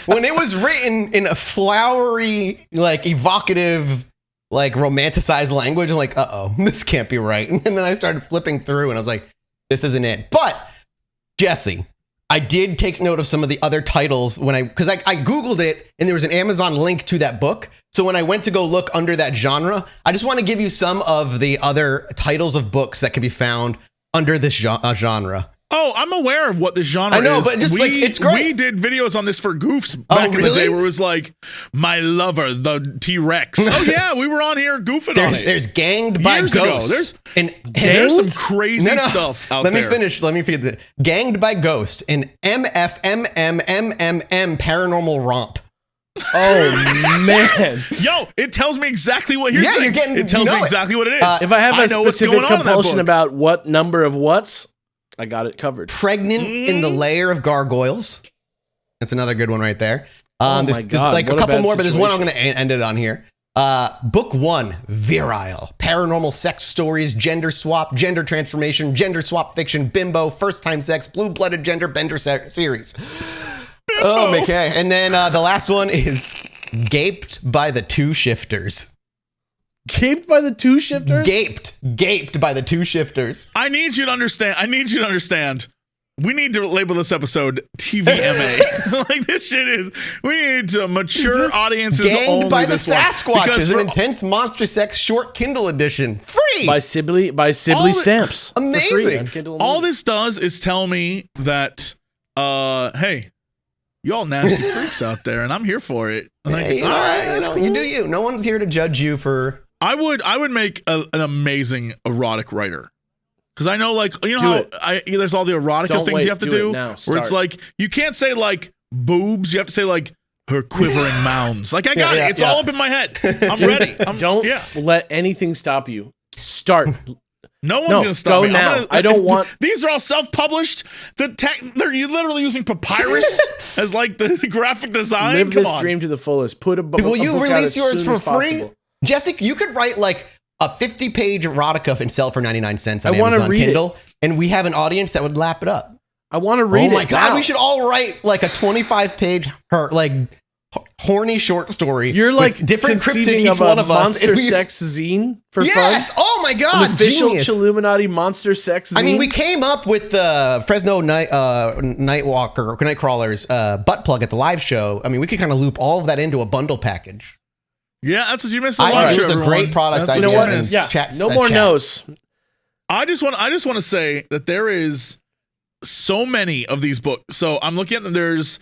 Speaker 1: When it was written in a flowery, like evocative like romanticized language. I'm like, uh-oh, this can't be right. And then I started flipping through and I was like, this isn't it. But Jesse, I did take note of some of the other titles because I Googled it and there was an Amazon link to that book. So when I went to go look under that genre, I just want to give you some of the other titles of books that can be found under this genre.
Speaker 3: Oh, I'm aware of what this genre is.
Speaker 1: I know, but just it's great.
Speaker 3: We did videos on this for Goofs back in the day where it was like, my lover, the T-Rex. Oh yeah, we were on here goofing on it.
Speaker 1: There's Ganged by Ghosts.
Speaker 3: There's some crazy stuff out there.
Speaker 1: Let me finish it. Ganged by Ghost, an MFMMMMM paranormal romp.
Speaker 2: Oh man!
Speaker 3: Yo, it tells me exactly what you're saying. It tells me exactly what it is.
Speaker 2: If I have a specific compulsion about what number of what's, I got it covered.
Speaker 1: Pregnant in the Lair of Gargoyles. That's another good one right there. There's like a couple more, but there's one I'm going to end it on here. Book 1, Virile. Paranormal sex stories, gender swap, gender transformation, gender swap fiction, bimbo, first time sex, blue-blooded gender bender series. Oh, okay. And then the last one is Gaped by the Two Shifters.
Speaker 2: Gaped by the Two Shifters?
Speaker 1: Gaped by the Two Shifters.
Speaker 3: I need you to understand. We need to label this episode TVMA. Like this shit is. We need to mature audiences.
Speaker 1: Ganged by the Sasquatch is an intense monster sex short Kindle edition, free
Speaker 2: by Sibley Stamps.
Speaker 1: Amazing.
Speaker 3: All this does is tell me that, hey, y'all nasty freaks out there, and I'm here for it. Like,
Speaker 1: hey, cool. You do you. No one's here to judge you for.
Speaker 3: I would make an amazing erotic writer. Because I know, like, you know how there's all the erotica things you have to do where it's like, you can't say, like, boobs. You have to say, like, her quivering mounds. Like, I got it. It's all up in my head. I'm ready.
Speaker 2: Don't let anything stop you. Start.
Speaker 3: No one's going to stop
Speaker 2: me.
Speaker 3: Go
Speaker 2: now. I don't want...
Speaker 3: These are all self-published. They're literally using papyrus as, like, the graphic design.
Speaker 2: Live this dream to the fullest. Put a book
Speaker 1: Will you release yours for free?
Speaker 2: Possible.
Speaker 1: Jessica, you could write, like, a 50-page erotica and sell for 99 cents on Amazon Kindle, and we have an audience that would lap it up.
Speaker 2: I want to read it.
Speaker 1: Oh my God, we should all write like a 25-page horny short story.
Speaker 2: You're like
Speaker 1: different cryptid each
Speaker 2: of
Speaker 1: one of us.
Speaker 2: Monster sex zine for fun.
Speaker 1: Yes. Oh my God.
Speaker 2: An official Chilluminati monster sex zine.
Speaker 1: I mean, we came up with the Fresno Nightcrawler's butt plug at the live show. I mean, we could kind of loop all of that into a bundle package.
Speaker 3: Yeah, that's what you missed. It
Speaker 1: was a great product.
Speaker 2: You know what? Yeah, no more no's.
Speaker 3: I just want to say that there is so many of these books. So I'm looking at them. There's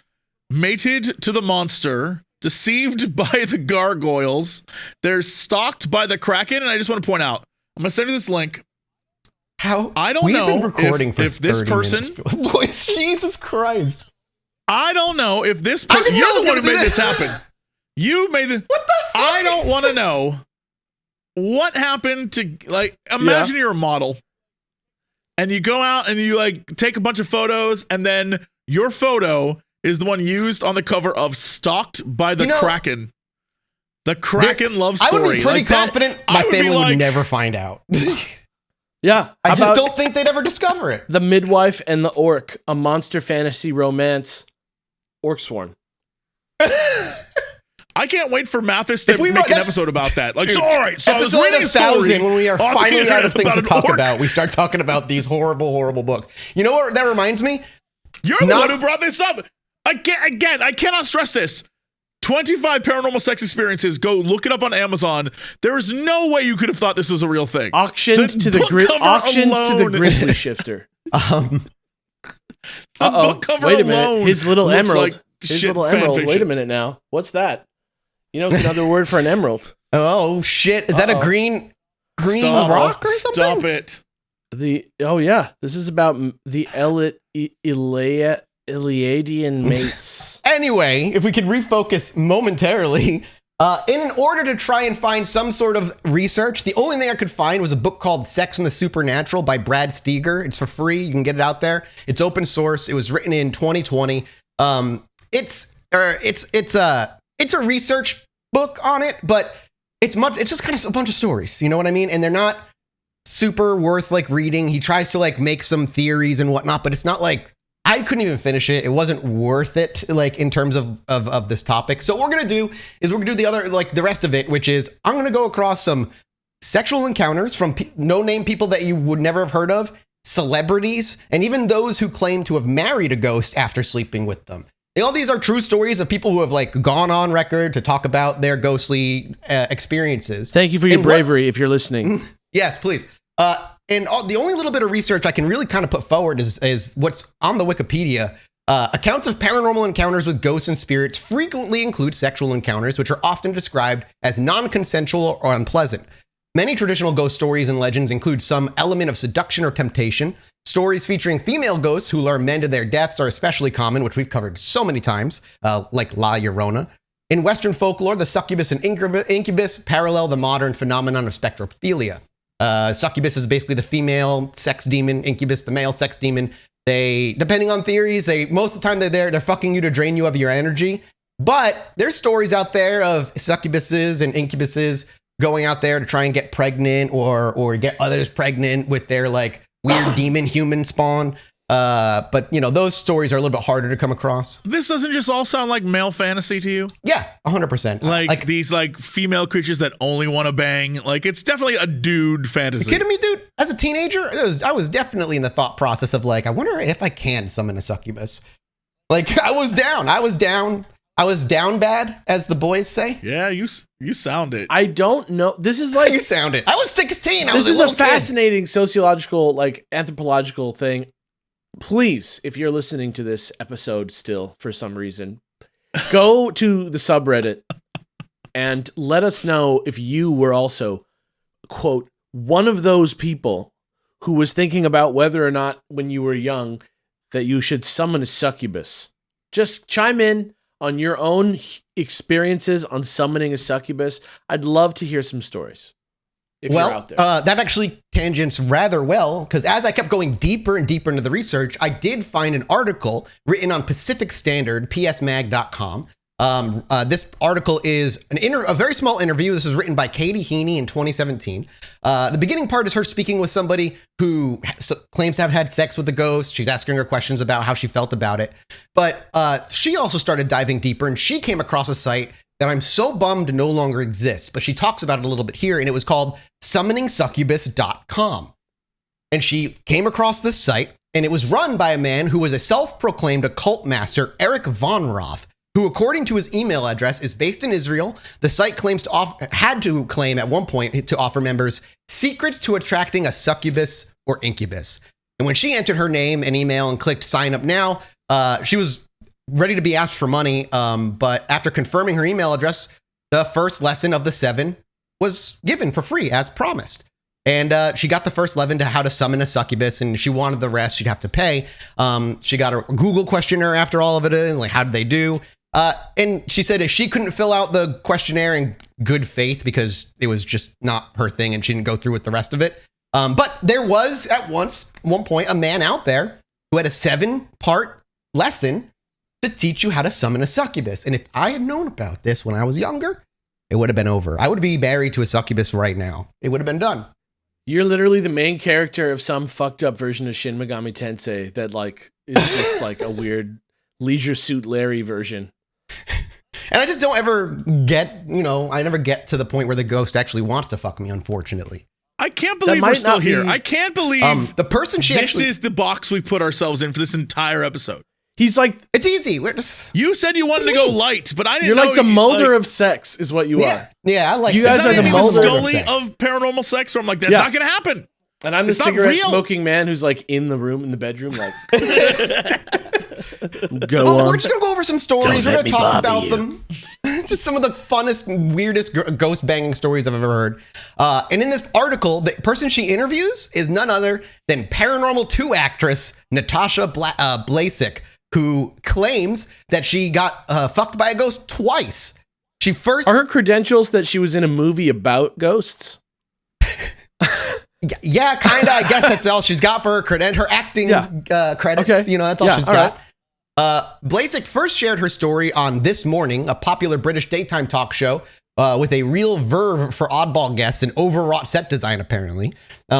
Speaker 3: Mated to the Monster, Deceived by the Gargoyles. There's Stalked by the Kraken. And I just want to point out, I'm going to send you this link. I don't know
Speaker 1: been recording
Speaker 3: if this person,
Speaker 1: boys, Jesus Christ.
Speaker 3: I don't know if this person, you're the one who made this happen. You made the.
Speaker 1: What the fuck?
Speaker 3: I don't want to know what happened to, like, imagine you're a model and you go out and you like take a bunch of photos and then your photo is the one used on the cover of Stalked by the Kraken. The Kraken love story.
Speaker 1: I would be pretty confident my family would never find out.
Speaker 2: Yeah.
Speaker 1: I just don't think they'd ever discover it.
Speaker 2: The Midwife and the Orc, a monster fantasy romance, Orc Sworn.
Speaker 3: I can't wait for Mathis to make an episode about that. Like, so, all right, so
Speaker 1: episode I was reading 1,000 when we are finally out of things to talk about. We start talking about these horrible, horrible books. You know what that reminds me?
Speaker 3: You're the one who brought this up. Again, I cannot stress this. 25 paranormal sex experiences. Go look it up on Amazon. There's no way you could have thought this was a real thing.
Speaker 2: Auctions to the Grizzly Shifter.
Speaker 3: Book cover
Speaker 2: wait a minute.
Speaker 3: alone
Speaker 2: His little emerald.
Speaker 3: Like
Speaker 2: his little emerald. Wait a minute now. What's that? You know, it's another word for an emerald.
Speaker 1: Oh shit! Is that a green rock or something?
Speaker 3: Stop it.
Speaker 2: This is about the Iliadian mates.
Speaker 1: Anyway, if we could refocus momentarily, in order to try and find some sort of research, the only thing I could find was a book called Sex and the Supernatural by Brad Steger. It's for free. You can get it out there. It's open source. It was written in 2020. It's a research book on it, but it's just kind of a bunch of stories. You know what I mean? And they're not super worth like reading. He tries to like make some theories and whatnot, but it's not like I couldn't even finish it. It wasn't worth it, like in terms of this topic. So what we're gonna do is we're gonna do the other, like the rest of it, which is I'm gonna go across some sexual encounters from no-name people that you would never have heard of, celebrities, and even those who claim to have married a ghost after sleeping with them. And all these are true stories of people who have like gone on record to talk about their ghostly experiences.
Speaker 2: Thank you for your bravery if you're listening.
Speaker 1: Yes, please. The only little bit of research I can really kind of put forward is what's on the Wikipedia. Accounts of paranormal encounters with ghosts and spirits frequently include sexual encounters, which are often described as non-consensual or unpleasant. Many traditional ghost stories and legends include some element of seduction or temptation. Stories featuring female ghosts who lure men to their deaths are especially common, which we've covered so many times, like La Llorona. In Western folklore, the succubus and incubus parallel the modern phenomenon of spectrophilia. Succubus is basically the female sex demon, incubus the male sex demon. They, depending on theories, most of the time they're fucking you to drain you of your energy. But there's stories out there of succubuses and incubuses going out there to try and get pregnant or get others pregnant with their like weird demon human spawn. But you know, those stories are a little bit harder to come across.
Speaker 3: This doesn't just all sound like male fantasy to you?
Speaker 1: Yeah, 100%.
Speaker 3: Like these like female creatures that only want to bang. Like it's definitely a dude fantasy.
Speaker 1: You kidding me, dude? As a teenager, I was definitely in the thought process of like, I wonder if I can summon a succubus. Like I was down bad, as the boys say.
Speaker 3: Yeah, you sound it.
Speaker 2: I don't know. This is like
Speaker 1: you sound it. I was 16.
Speaker 2: This is a fascinating sociological, like anthropological thing. Please, if you're listening to this episode still for some reason, go to the subreddit and let us know if you were also, quote, one of those people who was thinking about whether or not when you were young that you should summon a succubus. Just chime in on your own experiences on summoning a succubus. I'd love to hear some stories. If you're out there.
Speaker 1: That actually tangents rather well, because as I kept going deeper and deeper into the research, I did find an article written on Pacific Standard, psmag.com. This article is a very small interview. This was written by Katie Heaney in 2017. The beginning part is her speaking with somebody who claims to have had sex with a ghost. She's asking her questions about how she felt about it. But she also started diving deeper, and she came across a site that I'm so bummed no longer exists, but she talks about it a little bit here, and it was called summoningsuccubus.com. And she came across this site, and it was run by a man who was a self-proclaimed occult master, Eric Von Roth, who, according to his email address, is based in Israel. The site had to claim at one point to offer members secrets to attracting a succubus or incubus. And when she entered her name and email and clicked sign up now, she was ready to be asked for money. But after confirming her email address, the first lesson of the 7 was given for free as promised. And she got the first lesson to how to summon a succubus, and she wanted the rest. She'd have to pay. She got a Google questionnaire after all of it, and like, how did they do? And she said if she couldn't fill out the questionnaire in good faith because it was just not her thing and she didn't go through with the rest of it. But there was at one point a man out there who had a 7-part lesson to teach you how to summon a succubus. And if I had known about this when I was younger, it would have been over. I would be married to a succubus right now. It would have been done.
Speaker 2: You're literally the main character of some fucked up version of Shin Megami Tensei that like is just like a weird Leisure Suit Larry version.
Speaker 1: And I just don't ever get, I never get to the point where the ghost actually wants to fuck me, unfortunately.
Speaker 3: I can't believe we're still here. I can't believe
Speaker 1: the person this
Speaker 3: is the box we put ourselves in for this entire episode.
Speaker 2: He's like,
Speaker 1: it's easy.
Speaker 3: You said you wanted to go light, but I didn't know.
Speaker 2: You're like the Mulder of sex is what you are.
Speaker 1: Yeah, I like
Speaker 2: you guys are the Mulder
Speaker 3: of paranormal sex, where I'm like, that's not going to happen.
Speaker 2: And I'm the cigarette smoking man who's like in the bedroom, like.
Speaker 1: We're just gonna go over some stories. We're gonna talk about them. Just some of the funnest, weirdest ghost banging stories I've ever heard. And in this article, the person she interviews is none other than Paranormal 2 actress Natasha Blasik, who claims that she got fucked by a ghost twice. Are
Speaker 2: her credentials that she was in a movie about ghosts?
Speaker 1: Yeah, kind of. I guess that's all she's got for her acting credits. Okay. That's all she's got. Right. Blasik first shared her story on This Morning, a popular British daytime talk show, with a real verve for oddball guests and overwrought set design, apparently.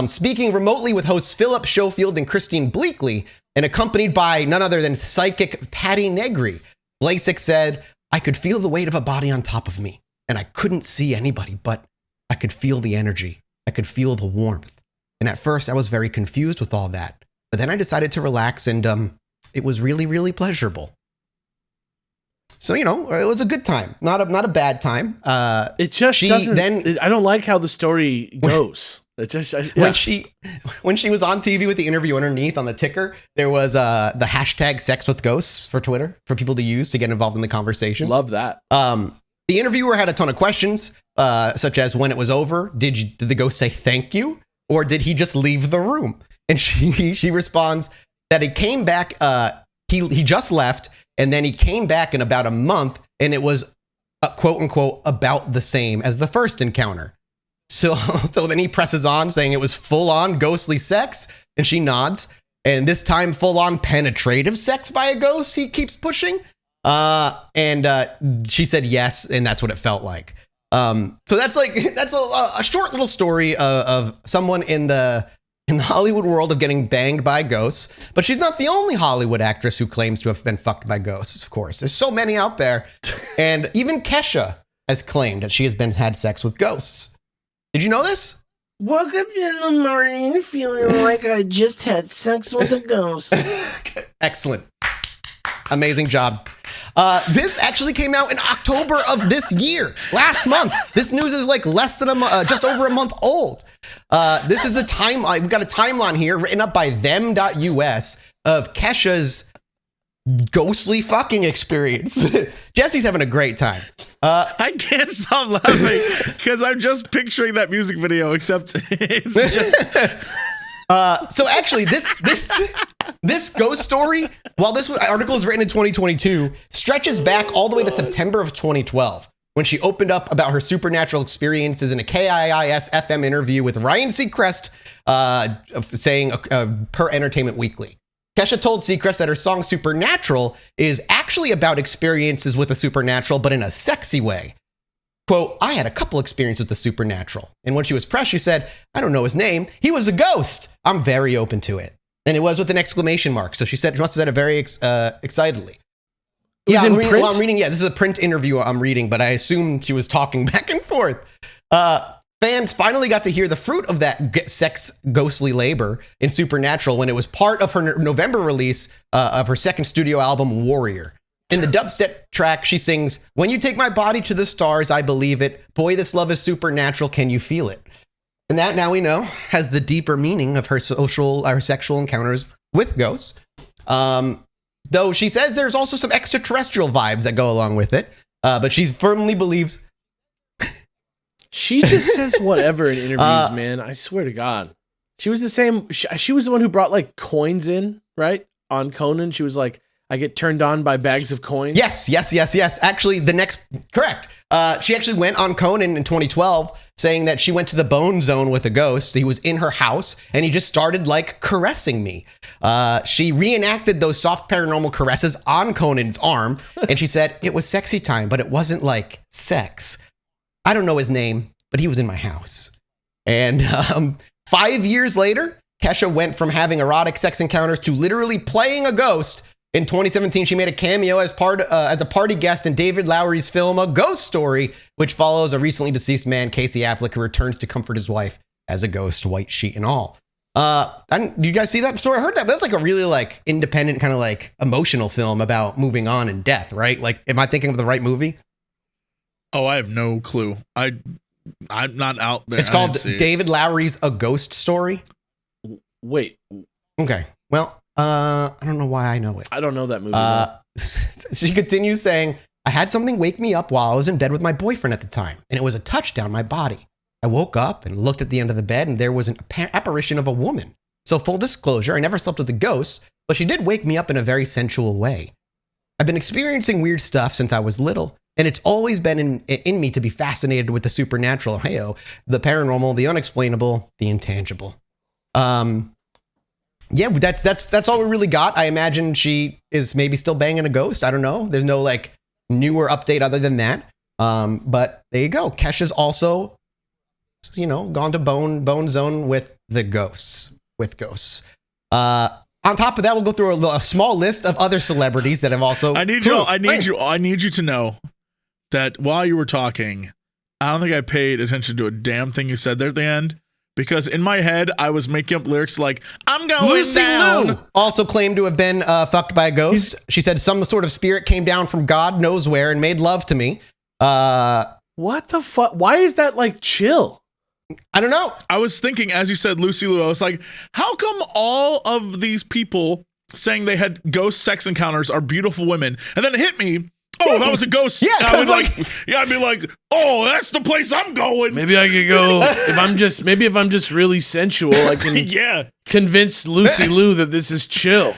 Speaker 1: Speaking remotely with hosts Philip Schofield and Christine Bleakley, and accompanied by none other than psychic Patty Negri, Blasek said, "I could feel the weight of a body on top of me, and I couldn't see anybody, but I could feel the energy. I could feel the warmth. And at first, I was very confused with all that. But then I decided to relax, and it was really, really pleasurable." So, you know, it was a good time, not a bad time.
Speaker 2: It just doesn't. I don't like how the story goes. It just
Speaker 1: when she was on TV with the interview underneath on the ticker, there was the hashtag sex with ghosts for Twitter for people to use to get involved in the conversation.
Speaker 2: Love that.
Speaker 1: The interviewer had a ton of questions, such as when it was over, did the ghost say thank you, or did he just leave the room? And she responds that he came back. He just left, and then he came back in about a month, and it was quote unquote about the same as the first encounter. So then he presses on, saying it was full on ghostly sex, and she nods. And this time, full on penetrative sex by a ghost. He keeps pushing, and she said yes, and that's what it felt like. So that's a short little story of someone in the Hollywood world of getting banged by ghosts. But she's not the only Hollywood actress who claims to have been fucked by ghosts. Of course, there's so many out there, and even Kesha has claimed that she has had sex with ghosts. Did you know this?
Speaker 4: Woke up in the morning feeling like I just had sex with a ghost.
Speaker 1: Excellent. Amazing job. This actually came out in October of this year, last month. This news is like less than just over a month old. This is the timeline. We've got a timeline here written up by them.us of Kesha's ghostly fucking experience. Jesse's having a great time.
Speaker 3: I can't stop laughing because I'm just picturing that music video, except it's just...
Speaker 1: So actually, this ghost story, while this article is written in 2022, stretches back all the way to September of 2012, when she opened up about her supernatural experiences in a KIIS FM interview with Ryan Seacrest, saying per Entertainment Weekly. Kesha told Seacrest that her song Supernatural is actually about experiences with the supernatural, but in a sexy way. Quote, "I had a couple experiences with the supernatural. And when she was pressed, she said, I don't know his name. He was a ghost. I'm very open to it." And it was with an exclamation mark. So she said, she must have said it very excitedly. Yeah, I'm reading. Yeah, this is a print interview I'm reading, but I assume she was talking back and forth. Fans finally got to hear the fruit of that sex ghostly labor in Supernatural when it was part of her November release of her second studio album, Warrior. In the dubstep track, she sings, "When you take my body to the stars, I believe it. Boy, this love is supernatural. Can you feel it?" And that, now we know, has the deeper meaning of her sexual encounters with ghosts. Though she says there's also some extraterrestrial vibes that go along with it. But she firmly believes...
Speaker 2: She just says whatever in interviews, man. I swear to God. She was the same. She was the one who brought like coins in, right? On Conan. She was like, I get turned on by bags of coins.
Speaker 1: Yes. Actually, correct. She actually went on Conan in 2012 saying that she went to the bone zone with a ghost. He was in her house and he just started like caressing me. She reenacted those soft paranormal caresses on Conan's arm. And she said it was sexy time, but it wasn't like sex. I don't know his name, but he was in my house. And 5 years later, Kesha went from having erotic sex encounters to literally playing a ghost. In 2017, she made a cameo as a party guest in David Lowery's film A Ghost Story, which follows a recently deceased man, Casey Affleck, who returns to comfort his wife as a ghost, white sheet and all. Do you guys see that story? I heard that. That's like a really like independent kind of like emotional film about moving on and death, right? Like, am I thinking of the right movie?
Speaker 3: Oh, I have no clue. I'm not out there.
Speaker 1: It's called David Lowery's A Ghost Story.
Speaker 2: Wait.
Speaker 1: Okay. Well, I don't know why I know it.
Speaker 2: I don't know that movie.
Speaker 1: She continues saying, "I had something wake me up while I was in bed with my boyfriend at the time, and it was a touch down my body. I woke up and looked at the end of the bed, and there was an apparition of a woman. So full disclosure, I never slept with a ghost, but she did wake me up in a very sensual way. I've been experiencing weird stuff since I was little, and it's always been in me to be fascinated with the supernatural, the paranormal, the unexplainable, the intangible." Yeah, that's all we really got. I imagine she is maybe still banging a ghost. I don't know. There's no like newer update other than that. But there you go. Kesha's also, gone to bone zone with the ghosts. On top of that, we'll go through a small list of other celebrities that have also.
Speaker 3: I need you to know that while you were talking, I don't think I paid attention to a damn thing you said there at the end, because in my head I was making up lyrics like "I'm going
Speaker 1: Lucy
Speaker 3: down."
Speaker 1: Liu also claimed to have been fucked by a ghost. She said some sort of spirit came down from God knows where and made love to me.
Speaker 2: What the fuck? Why is that like chill?
Speaker 1: I don't know.
Speaker 3: I was thinking, as you said, Lucy Liu, I was like, how come all of these people saying they had ghost sex encounters are beautiful women? And then it hit me, oh, that was a ghost.
Speaker 1: Yeah,
Speaker 3: I was I'd be like, oh, that's the place I'm going.
Speaker 2: Maybe I could go if I'm just really sensual, I can convince Lucy Liu that this is chill.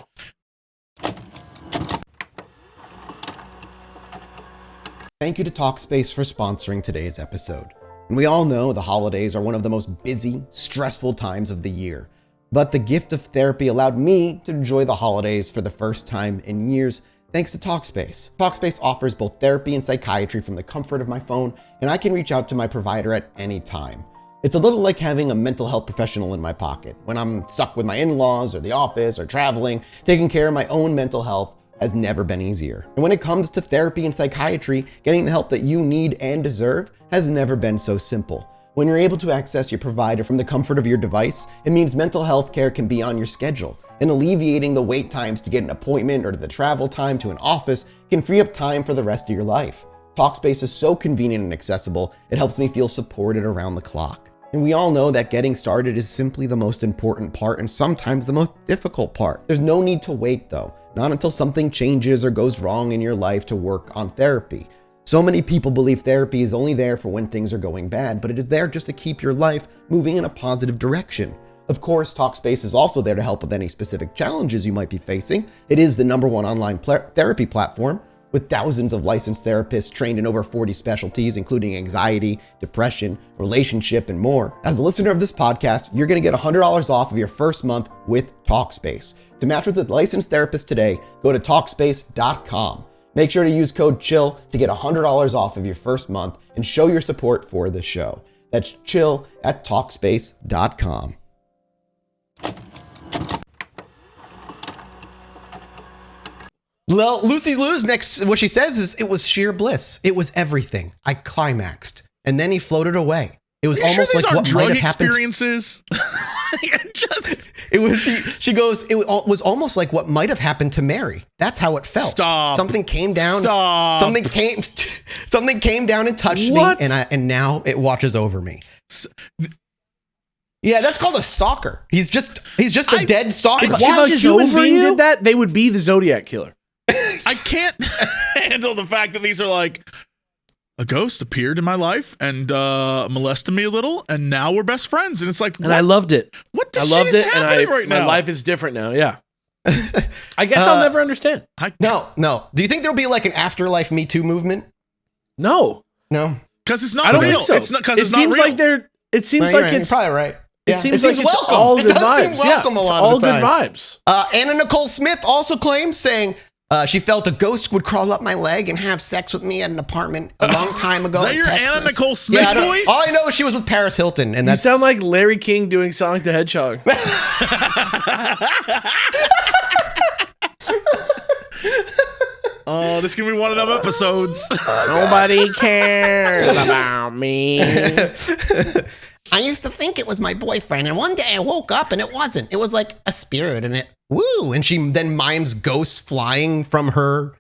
Speaker 1: Thank you to Talkspace for sponsoring today's episode. And we all know the holidays are one of the most busy, stressful times of the year. But the gift of therapy allowed me to enjoy the holidays for the first time in years, thanks to Talkspace. Talkspace offers both therapy and psychiatry from the comfort of my phone, and I can reach out to my provider at any time. It's a little like having a mental health professional in my pocket. When I'm stuck with my in-laws or the office or traveling, taking care of my own mental health has never been easier. And when it comes to therapy and psychiatry, getting the help that you need and deserve has never been so simple. When you're able to access your provider from the comfort of your device, it means mental health care can be on your schedule, and alleviating the wait times to get an appointment or the travel time to an office can free up time for the rest of your life. Talkspace is so convenient and accessible, it helps me feel supported around the clock. And we all know that getting started is simply the most important part and sometimes the most difficult part. There's no need to wait though, not until something changes or goes wrong in your life to work on therapy. So many people believe therapy is only there for when things are going bad, but it is there just to keep your life moving in a positive direction. Of course, Talkspace is also there to help with any specific challenges you might be facing. It is the #1 online therapy platform with thousands of licensed therapists trained in over 40 specialties, including anxiety, depression, relationship, and more. As a listener of this podcast, you're going to get $100 off of your first month with Talkspace. To match with a licensed therapist today, go to Talkspace.com. Make sure to use code CHILL to get $100 off of your first month and show your support for the show. That's chill at Talkspace.com. Well, Lucy Liu's next, what she says is, it was sheer bliss. It was everything. I climaxed. And then he floated away. It was almost like what might have happened.
Speaker 3: Experiences?
Speaker 1: She goes, it was almost like what might have happened to Mary. That's how it felt.
Speaker 3: Stop.
Speaker 1: Something came down.
Speaker 3: Stop.
Speaker 1: Something came down and touched me, and now it watches over me. Yeah, that's called a stalker. He's just a dead stalker.
Speaker 2: If a human being did that, they would be the Zodiac Killer.
Speaker 3: I can't handle the fact that these are like, a ghost appeared in my life and molested me a little, and now we're best friends. And it's like,
Speaker 2: and I loved it.
Speaker 3: What the shit is happening right now?
Speaker 2: My life is different now. Yeah. I guess I'll never understand.
Speaker 1: No. Do you think there'll be like an afterlife Me Too movement?
Speaker 2: No.
Speaker 3: Because it's not
Speaker 2: I don't
Speaker 3: real.
Speaker 2: think so.
Speaker 3: It's not, because
Speaker 2: it
Speaker 3: it's
Speaker 2: seems
Speaker 3: not real.
Speaker 2: like it seems like it's
Speaker 1: you're probably right.
Speaker 2: It seems like it's
Speaker 1: welcome.
Speaker 2: all good
Speaker 1: does
Speaker 2: vibes.
Speaker 1: Seem welcome a lot
Speaker 2: all
Speaker 1: of the
Speaker 2: good
Speaker 1: time.
Speaker 2: vibes.
Speaker 1: Anna Nicole Smith also claims, saying she felt a ghost would crawl up my leg and have sex with me at an apartment a long time ago.
Speaker 3: Is that
Speaker 1: in
Speaker 3: your
Speaker 1: Texas.
Speaker 3: Anna Nicole Smith voice?
Speaker 1: All I know is she was with Paris Hilton, and
Speaker 2: You sound like Larry King doing Sonic the Hedgehog.
Speaker 3: Oh, this can be one of them episodes.
Speaker 2: Nobody cares about me.
Speaker 1: I used to think it was my boyfriend, and one day I woke up and it wasn't. It was like a spirit, and and she then mimes ghosts flying from her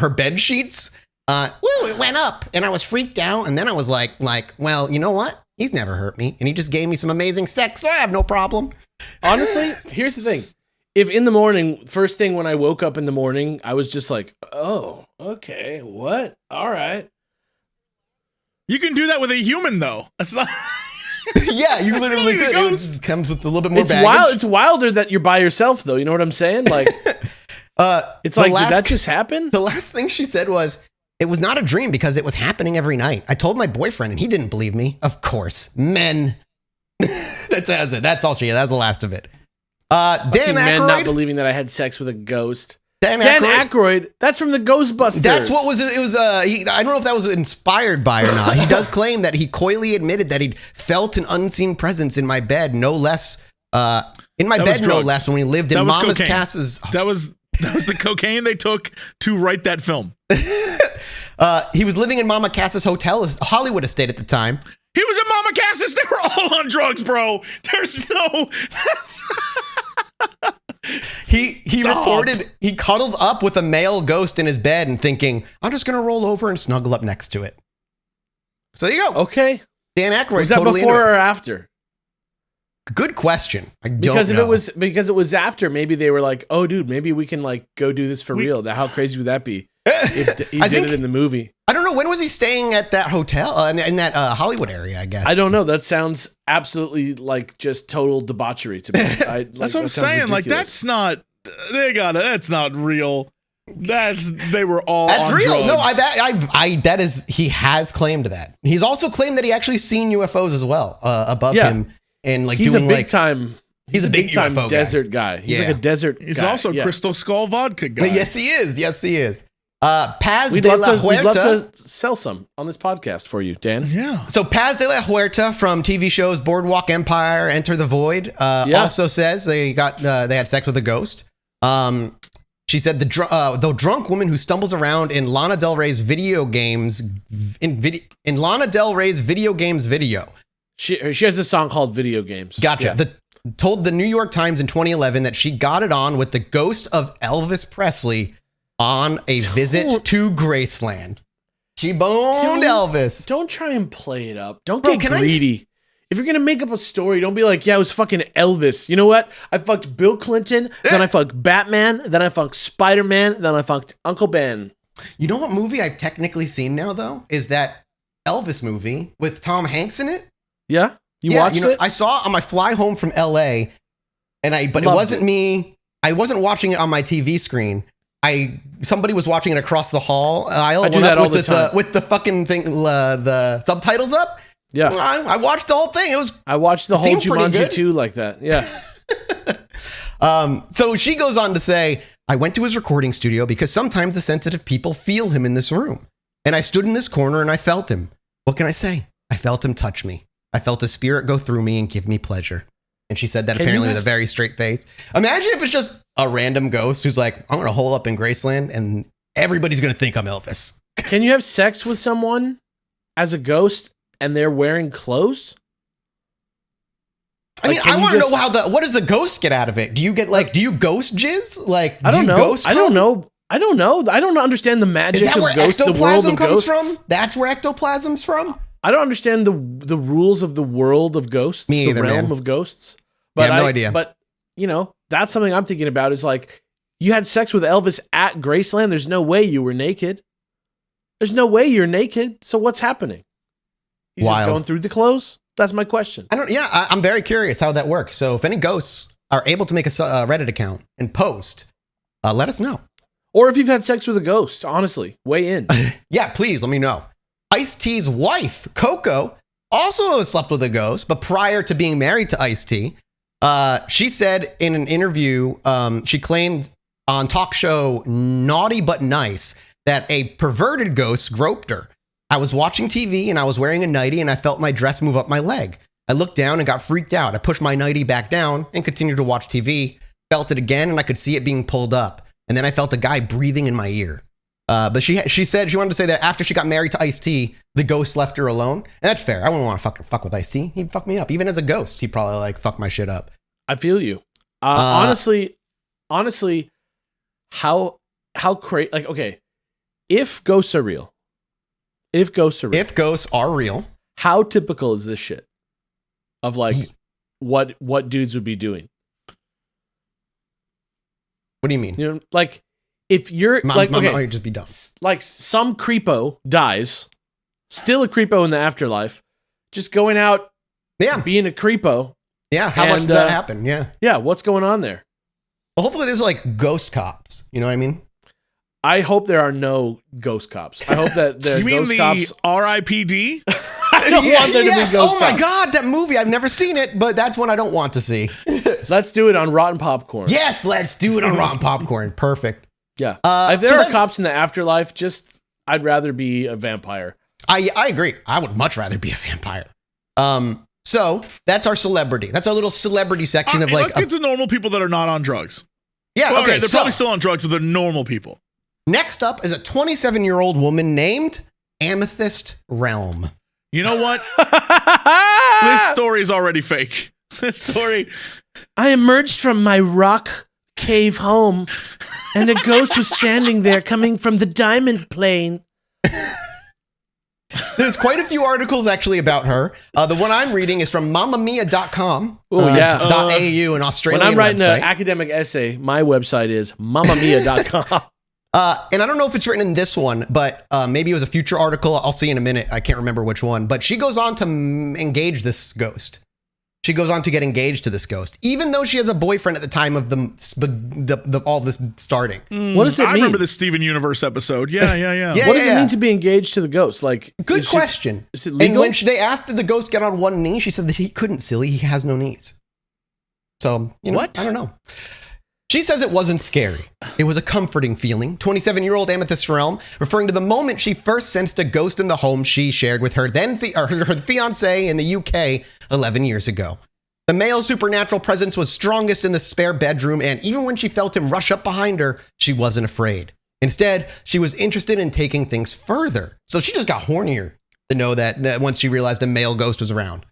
Speaker 1: bed sheets. It went up, and I was freaked out, and then I was like, well, you know what? He's never hurt me, and he just gave me some amazing sex, so I have no problem.
Speaker 2: Honestly, here's the thing. If in the morning, first thing when I woke up in the morning, I was just like, oh, okay, what? All right.
Speaker 3: You can do that with a human, though. That's not...
Speaker 1: Yeah, you literally could. It just comes with a little bit more baggage.
Speaker 2: Wild. It's wilder that you're by yourself, though. You know what I'm saying? Like, it's like, did that just happen?
Speaker 1: The last thing she said was, it was not a dream because it was happening every night. I told my boyfriend and he didn't believe me. Of course, men. That's it. That's all she had. That's the last of it. Dan
Speaker 2: men
Speaker 1: Aykroyd.
Speaker 2: not believing that I had sex with a ghost.
Speaker 1: Dan
Speaker 2: Dan
Speaker 1: Aykroyd.
Speaker 2: Aykroyd. That's from the Ghostbusters.
Speaker 1: That's what was it was. I don't know if that was inspired by or not. He does claim that he coyly admitted that he'd felt an unseen presence in my bed, no less. In my bed, no less, when we lived in Mama's
Speaker 3: cocaine.
Speaker 1: Cass's.
Speaker 3: That was the cocaine they took to write that film.
Speaker 1: He was living in Mama Cass's hotel, Hollywood estate at the time.
Speaker 3: He was in Mama Cass's. They were all on drugs, bro. There's no.
Speaker 1: He
Speaker 3: Stop.
Speaker 1: reported he cuddled up with a male ghost in his bed and thinking, I'm just gonna roll over and snuggle up next to it. So there you go.
Speaker 2: Okay.
Speaker 1: Dan Aykroyd.
Speaker 2: Was that
Speaker 1: totally
Speaker 2: before
Speaker 1: into it.
Speaker 2: or after?
Speaker 1: Good question. I don't
Speaker 2: Because
Speaker 1: know.
Speaker 2: if it was after, maybe they were like, "Oh, dude, maybe we can like go do this for real." How crazy would that be if he did it in the movie?
Speaker 1: I don't know. When was he staying at that hotel in that Hollywood area? I guess.
Speaker 2: I don't know. That sounds absolutely like just total debauchery to me.
Speaker 3: That's what I'm saying. Like that's not. That's not real. They were all.
Speaker 1: That's
Speaker 3: on
Speaker 1: real.
Speaker 3: drugs.
Speaker 1: No, that is. He has claimed that. He's also claimed that he actually seen UFOs as well above him, and like
Speaker 2: he's
Speaker 1: doing
Speaker 2: a big time.
Speaker 1: He's a big
Speaker 2: time
Speaker 1: UFO
Speaker 2: desert guy. He's like a desert.
Speaker 3: He's
Speaker 2: guy.
Speaker 3: also Crystal Skull vodka guy.
Speaker 1: Yes, he is. Yes, he is. Paz
Speaker 2: We'd
Speaker 1: de
Speaker 2: love
Speaker 1: la
Speaker 2: to. We'd love
Speaker 1: Huerta.
Speaker 2: to sell some on this podcast for you, Dan.
Speaker 3: Yeah.
Speaker 1: So Paz de la Huerta from TV shows Boardwalk Empire, Enter the Void, also says they had sex with a ghost. She said the drunk woman who stumbles around in Lana Del Rey's video games in Lana Del Rey's video games video.
Speaker 2: She has a song called Video Games.
Speaker 1: Gotcha.
Speaker 2: Yeah.
Speaker 1: Told the New York Times in 2011 that she got it on with the ghost of Elvis Presley on a visit to Graceland. She boned Elvis.
Speaker 2: Don't try and play it up. Don't
Speaker 1: Bro,
Speaker 2: get greedy. If you're gonna make up a story, don't be like, yeah, it was fucking Elvis. You know what? I fucked Bill Clinton, then I fucked Batman, then I fucked Spider-Man, then I fucked Uncle Ben.
Speaker 1: You know what movie I've technically seen now, though? Is that Elvis movie with Tom Hanks in it?
Speaker 2: Yeah? You watched it?
Speaker 1: I saw it on my fly home from LA, but it
Speaker 2: Loved
Speaker 1: wasn't me. I wasn't watching it on my TV screen. Somebody was watching it across the hall aisle.
Speaker 2: I do that all the time.
Speaker 1: With the fucking thing, the subtitles up.
Speaker 2: Yeah.
Speaker 1: I watched the whole thing.
Speaker 2: I watched the whole
Speaker 1: seemed pretty
Speaker 2: Jumanji
Speaker 1: good.
Speaker 2: 2 like that. Yeah.
Speaker 1: So she goes on to say, I went to his recording studio because sometimes the sensitive people feel him in this room. And I stood in this corner and I felt him. What can I say? I felt him touch me. I felt his spirit go through me and give me pleasure. And she said that apparently with a very straight face. Imagine if it's just a random ghost who's like, I'm going to hole up in Graceland and everybody's going to think I'm Elvis.
Speaker 2: Can you have sex with someone as a ghost and they're wearing clothes?
Speaker 1: I mean, I want to know what does the ghost get out of it? Do you get do you ghost jizz?
Speaker 2: I don't know. I don't know. I don't understand the magic of ghosts, the world of
Speaker 1: comes
Speaker 2: ghosts.
Speaker 1: from? That's where ectoplasm's from?
Speaker 2: I don't understand the rules of the world of ghosts,
Speaker 1: Me either,
Speaker 2: the realm
Speaker 1: man.
Speaker 2: of ghosts. But
Speaker 1: I have no idea.
Speaker 2: But, that's something I'm thinking about is like, you had sex with Elvis at Graceland. There's no way you were naked. There's no way you're naked. So what's happening? He's just going through the clothes? That's my question.
Speaker 1: I'm very curious how that works. So if any ghosts are able to make a Reddit account and post, let us know.
Speaker 2: Or if you've had sex with a ghost, honestly, weigh in.
Speaker 1: Yeah, please let me know. Ice-T's wife, Coco, also slept with a ghost, but prior to being married to Ice-T, she said in an interview, she claimed on talk show Naughty But Nice that a perverted ghost groped her. I was watching TV and I was wearing a nightie and I felt my dress move up my leg. I looked down and got freaked out. I pushed my nightie back down and continued to watch TV, felt it again and I could see it being pulled up. And then I felt a guy breathing in my ear. But she said she wanted to say that after she got married to Ice-T, the ghost left her alone. And that's fair. I wouldn't want to fuck with Ice-T. He'd fuck me up. Even as a ghost, he'd probably fuck my shit up.
Speaker 2: I feel you. Honestly, how crazy? Okay, if ghosts are real,
Speaker 1: if ghosts are real,
Speaker 2: how typical is this shit of what dudes would be doing?
Speaker 1: What do you mean?
Speaker 2: If you're
Speaker 1: might just be dumb.
Speaker 2: Some creepo dies, still a creepo in the afterlife, just going out, being a creepo.
Speaker 1: Yeah, how much does that happen? Yeah,
Speaker 2: what's going on there?
Speaker 1: Well, hopefully there's ghost cops. You know what I mean?
Speaker 2: I hope there are no ghost cops. I hope that there are ghost cops.
Speaker 3: R.I.P.D.
Speaker 2: I don't want there to be ghost cops.
Speaker 1: Oh my god, that movie! I've never seen it, but that's one I don't want to see.
Speaker 2: Let's do it on Rotten Popcorn.
Speaker 1: Yes, let's do it on Rotten Popcorn. Perfect.
Speaker 2: Yeah. If
Speaker 1: So
Speaker 2: there are
Speaker 1: that's-
Speaker 2: cops in the afterlife, I'd rather be a vampire.
Speaker 1: I agree. I would much rather be a vampire. So that's our celebrity. That's our little celebrity section of like.
Speaker 3: Let's get to normal people that are not on drugs.
Speaker 1: Yeah.
Speaker 3: Well,
Speaker 1: Okay.
Speaker 3: they're probably still on drugs, but they're normal people.
Speaker 1: Next up is a 27-year-old woman named Amethyst Realm.
Speaker 3: You know what? This story is already fake. This story.
Speaker 2: I emerged from my rock cave home, and a ghost was standing there coming from the diamond plane.
Speaker 1: There's quite a few articles actually about her. The one I'm reading is from mamamia.com.
Speaker 2: Oh, yeah.
Speaker 1: It's .au, an Australian
Speaker 2: When I'm writing
Speaker 1: website.
Speaker 2: an academic essay, my website is mamamia.com.
Speaker 1: And I don't know if it's written in this one, but maybe it was a future article. I'll see in a minute. I can't remember which one. But she goes on to engage this ghost. She goes on to get engaged to this ghost, even though she has a boyfriend at the time of all this starting.
Speaker 2: What does it mean?
Speaker 3: I remember the Steven Universe episode. Yeah.
Speaker 1: Yeah.
Speaker 2: What does it mean to be engaged to the ghost? Like,
Speaker 1: Good question.
Speaker 2: Is it
Speaker 1: And
Speaker 2: legal?
Speaker 1: when they asked, did the ghost get on one knee? She said that he couldn't, silly. He has no knees. So,
Speaker 3: What?
Speaker 1: I don't know. She says it wasn't scary. It was a comforting feeling. 27-year-old Amethyst Realm, referring to the moment she first sensed a ghost in the home she shared with her her fiance in the UK 11 years ago. The male supernatural presence was strongest in the spare bedroom, and even when she felt him rush up behind her, she wasn't afraid. Instead, she was interested in taking things further. So she just got hornier to know that once she realized a male ghost was around.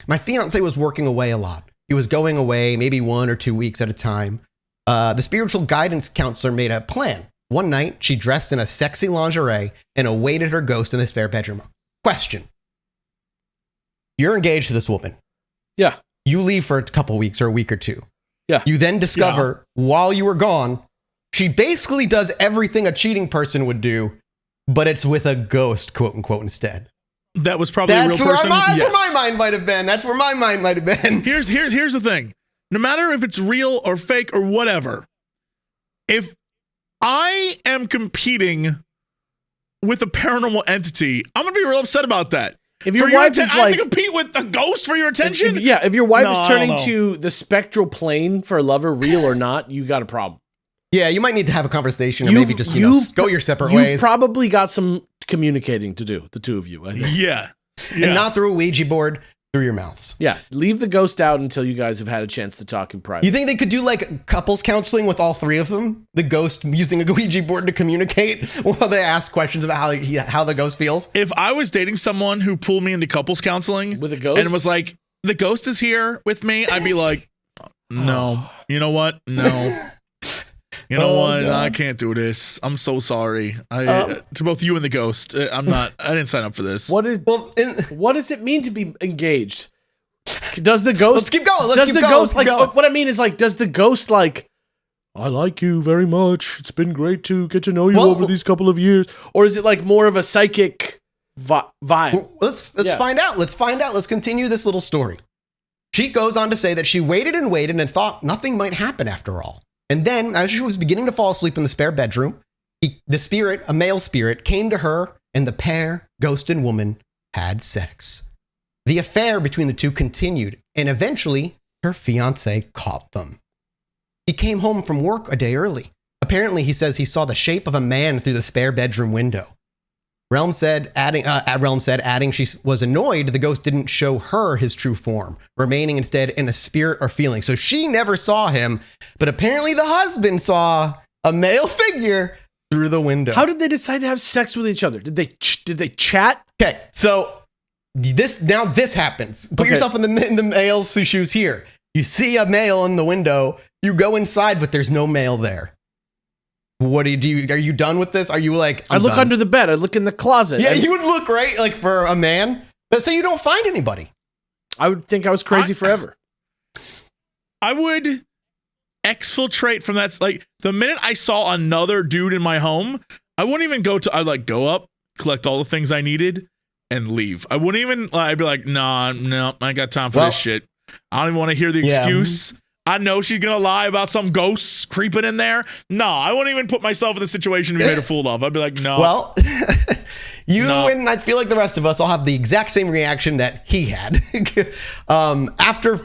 Speaker 1: My fiance was working away a lot. He was going away maybe 1 or 2 weeks at a time. The spiritual guidance counselor made a plan. One night, she dressed in a sexy lingerie and awaited her ghost in the spare bedroom. Question. You're engaged to this woman.
Speaker 2: Yeah.
Speaker 1: You leave for a couple weeks or a week or two.
Speaker 2: Yeah.
Speaker 1: You then discover while you were gone, she basically does everything a cheating person would do, but it's with a ghost, quote unquote, instead.
Speaker 3: That was probably a real person.
Speaker 1: That's where
Speaker 3: Yes.
Speaker 1: my mind might have been. That's where my mind might have been.
Speaker 3: Here's the thing. No matter if it's real or fake or whatever, if I am competing with a paranormal entity, I'm gonna be real upset about that.
Speaker 2: If your
Speaker 3: For
Speaker 2: wife is
Speaker 3: I have
Speaker 2: like,
Speaker 3: to compete with a ghost for your attention.
Speaker 2: if your wife
Speaker 3: No,
Speaker 2: is
Speaker 3: I
Speaker 2: turning
Speaker 3: don't know.
Speaker 2: to the spectral plane for a lover, real or not, you got a problem.
Speaker 1: Yeah, you might need to have a conversation or
Speaker 2: You've-
Speaker 1: maybe just
Speaker 2: you've-
Speaker 1: go your separate
Speaker 2: You've
Speaker 1: ways.
Speaker 2: probably got some communicating to do, the two of you. I think.
Speaker 3: Yeah.
Speaker 1: And not through a Ouija board, through your mouths.
Speaker 2: Yeah, leave the ghost out until you guys have had a chance to talk in private.
Speaker 1: You think they could do like couples counseling with all three of them? The ghost using a Ouija board to communicate while they ask questions about how the ghost feels?
Speaker 3: If I was dating someone who pulled me into couples counseling
Speaker 2: With a ghost?
Speaker 3: and was like, the ghost is here with me, I'd be like, no. You know what? No. You know
Speaker 1: Oh,
Speaker 3: what?
Speaker 1: God.
Speaker 3: I can't do this. I'm so sorry. To both you and the ghost, I didn't sign up for this.
Speaker 2: What does it mean to be engaged? Does the ghost?
Speaker 1: Let's keep going. Let's
Speaker 2: does
Speaker 1: keep
Speaker 2: the
Speaker 1: going.
Speaker 2: ghost
Speaker 1: Let's
Speaker 2: like?
Speaker 1: keep going.
Speaker 2: What I mean is like, does the ghost like? I like you very much. It's been great to get to know you
Speaker 1: Well-
Speaker 2: over these couple of years. Or is it like more of a psychic vibe?
Speaker 1: Let's
Speaker 2: Yeah.
Speaker 1: find out. Let's find out. Let's continue this little story. She goes on to say that she waited and waited and thought nothing might happen after all. And then, as she was beginning to fall asleep in the spare bedroom, a male spirit, came to her, and the pair, ghost and woman, had sex. The affair between the two continued, and eventually, her fiance caught them. He came home from work a day early. Apparently, he says he saw the shape of a man through the spare bedroom window. Realm said, adding she was annoyed the ghost didn't show her his true form, remaining instead in a spirit or feeling. So she never saw him, but apparently the husband saw a male figure through the window.
Speaker 2: How did they decide to have sex with each other? Did they chat?
Speaker 1: Okay, so this happens. Put
Speaker 2: Okay.
Speaker 1: yourself in the male's shoes here. You see a male in the window. You go inside, but there's no male there. What do you do? Are you done with this? Are you like,
Speaker 2: I look
Speaker 1: done?
Speaker 2: under the bed. I look in the closet.
Speaker 1: Yeah, you would look right, like for a man. But say you don't find anybody.
Speaker 2: I would think I was crazy forever.
Speaker 3: I would exfiltrate from that. Like the minute I saw another dude in my home, I wouldn't even I'd like go up, collect all the things I needed, and leave. I wouldn't even. I'd be like, nah, no, I ain't got time for this shit. I don't even want to hear the excuse. I know she's gonna lie about some ghosts creeping in there. No, I wouldn't even put myself in the situation to be made a fool of. I'd be like, no.
Speaker 1: Well, and I feel like the rest of us all have the exact same reaction that he had. After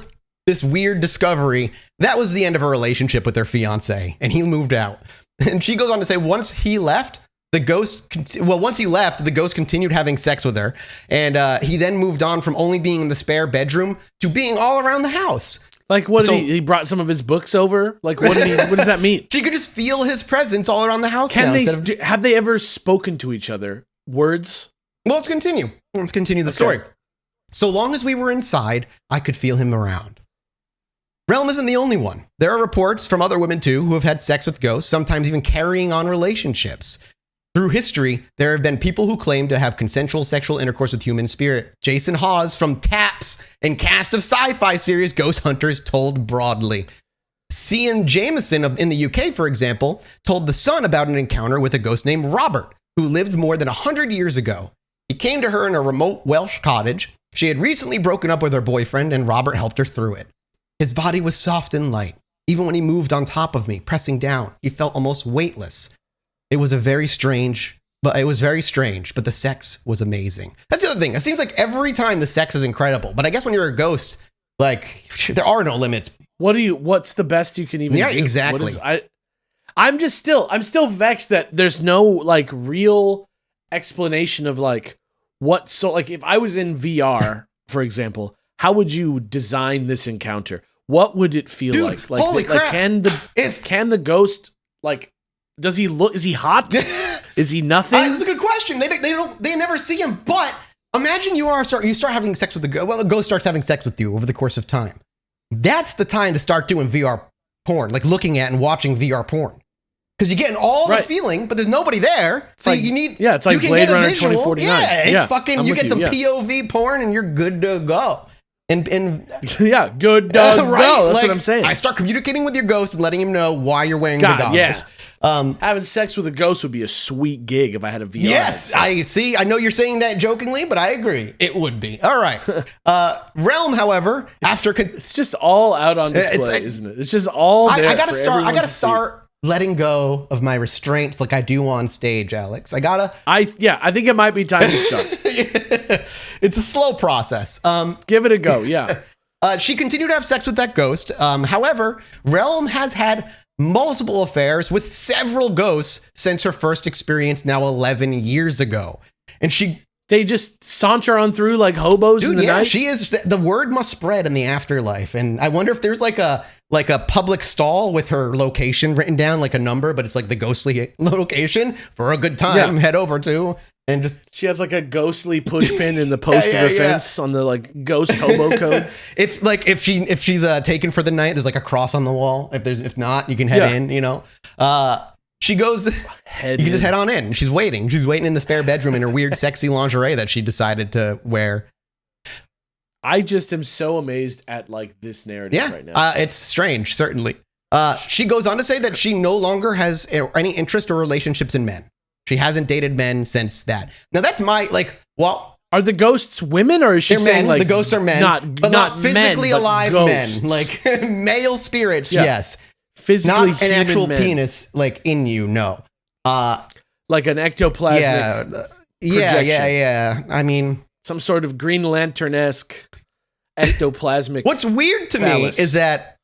Speaker 1: this weird discovery, that was the end of her relationship with her fiance, and he moved out. And she goes on to say, once he left, the ghost continued having sex with her. And he then moved on from only being in the spare bedroom to being all around the house.
Speaker 2: Like, what did he brought some of his books over? Like, what does that mean?
Speaker 1: She could just feel his presence all around the house.
Speaker 2: Have they ever spoken to each other? Words?
Speaker 1: Well, let's continue. Let's continue the story. So long as we were inside, I could feel him around. Realm isn't the only one. There are reports from other women too who have had sex with ghosts, sometimes even carrying on relationships. Through history, there have been people who claim to have consensual sexual intercourse with human spirit. Jason Hawes from Taps and cast of sci-fi series Ghost Hunters told broadly. Cian Jameson in the UK, for example, told The Sun about an encounter with a ghost named Robert, who lived more than 100 years ago. He came to her in a remote Welsh cottage. She had recently broken up with her boyfriend, and Robert helped her through it. His body was soft and light. Even when he moved on top of me, pressing down, he felt almost weightless. It was very strange, but the sex was amazing. That's the other thing. It seems like every time the sex is incredible, but I guess when you're a ghost, like, there are no limits.
Speaker 2: What's the best you can even do?
Speaker 1: Yeah, exactly.
Speaker 2: I'm still vexed that there's no like real explanation of like like if I was in VR, for example, how would you design this encounter? What would it feel like? Like,
Speaker 1: holy crap.
Speaker 2: Can the ghost, like, does he look? Is he hot? Is he nothing?
Speaker 1: That's a good question. They never see him. But imagine you start having sex with the ghost. Well, the ghost starts having sex with you over the course of time. That's the time to start doing VR porn, like looking at and watching VR porn, because you're getting all the feeling, but there's nobody there. So you need
Speaker 2: it's like Blade Runner 2049.
Speaker 1: Yeah, it's you get some POV porn and you're good to go. And
Speaker 2: yeah, good to go. That's what I'm saying.
Speaker 1: I start communicating with your ghost and letting him know why you're wearing the goggles.
Speaker 2: Yeah. Having sex with a ghost would be a sweet gig if I had a VR.
Speaker 1: Yes, I see. I know you're saying that jokingly, but I agree. It would be. All right. Realm, however,
Speaker 2: it's just all out on display, isn't it? It's just all there.
Speaker 1: I gotta start letting go of my restraints like I do on stage, Alex. I
Speaker 2: think it might be time to start.
Speaker 1: It's a slow process.
Speaker 2: Give it a go. Yeah.
Speaker 1: She continued to have sex with that ghost. However, Realm has had multiple affairs with several ghosts since her first experience now 11 years ago. And
Speaker 2: they just saunter on through like hobos in the night.
Speaker 1: She is. The word must spread in the afterlife. And I wonder if there's like a public stall with her location written down, like a number, but it's like the ghostly location for a good time. Head over to. And just
Speaker 2: she has like a ghostly push pin in the post of her fence on the like ghost hobo code.
Speaker 1: If she's taken for the night, there's like a cross on the wall. If not, you can head in. You know, she goes. You can just head on in. She's waiting. She's waiting in the spare bedroom in her weird, sexy lingerie that she decided to wear.
Speaker 2: I just am so amazed at like this narrative right now.
Speaker 1: It's strange, certainly. She goes on to say that she no longer has any interest or relationships in men. She hasn't dated men since that. Now that's are the ghosts women, or is she saying men.
Speaker 2: Like
Speaker 1: the ghosts are men, not physically
Speaker 2: men,
Speaker 1: alive
Speaker 2: ghosts.
Speaker 1: men, like male spirits?
Speaker 2: Yeah.
Speaker 1: Yes,
Speaker 2: physically
Speaker 1: not an actual
Speaker 2: men.
Speaker 1: Penis like in you. No,
Speaker 2: like an ectoplasmic.
Speaker 1: Yeah. I mean,
Speaker 2: some sort of Green Lantern-esque ectoplasmic.
Speaker 1: What's weird to me is that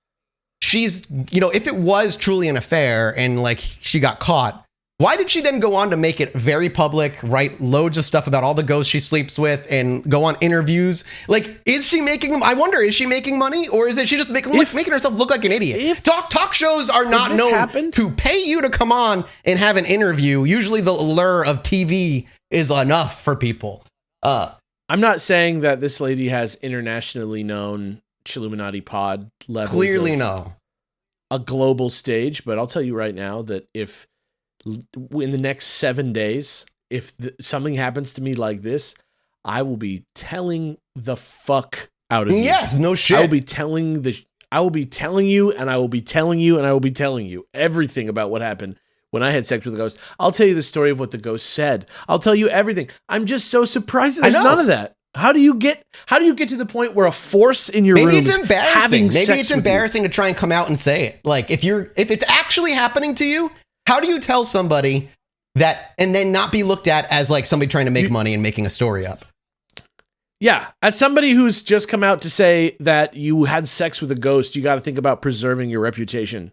Speaker 1: she's, if it was truly an affair and like she got caught. Why did she then go on to make it very public, write loads of stuff about all the ghosts she sleeps with, and go on interviews? Like, is she making money, or is it she just making herself look like an idiot? Talk shows are not known to pay you to come on and have an interview. Usually the allure of TV is enough for people.
Speaker 2: I'm not saying that this lady has internationally known Chilluminati pod levels.
Speaker 1: Clearly no.
Speaker 2: A global stage, but I'll tell you right now that if in the next 7 days, if something happens to me like this, I will be telling the fuck out of you.
Speaker 1: Yes, no shit.
Speaker 2: I will be telling you, and I will be telling you, and I will be telling you everything about what happened when I had sex with a ghost. I'll tell you the story of what the ghost said. I'll tell you everything. I'm just so surprised that there's none of that. How do you get to the point where a force in your room is having sex?
Speaker 1: Maybe it's embarrassing to try and come out and say it. Like if it's actually happening to you, how do you tell somebody that and then not be looked at as like somebody trying to make money and making a story up?
Speaker 2: Yeah, as somebody who's just come out to say that you had sex with a ghost, you got to think about preserving your reputation.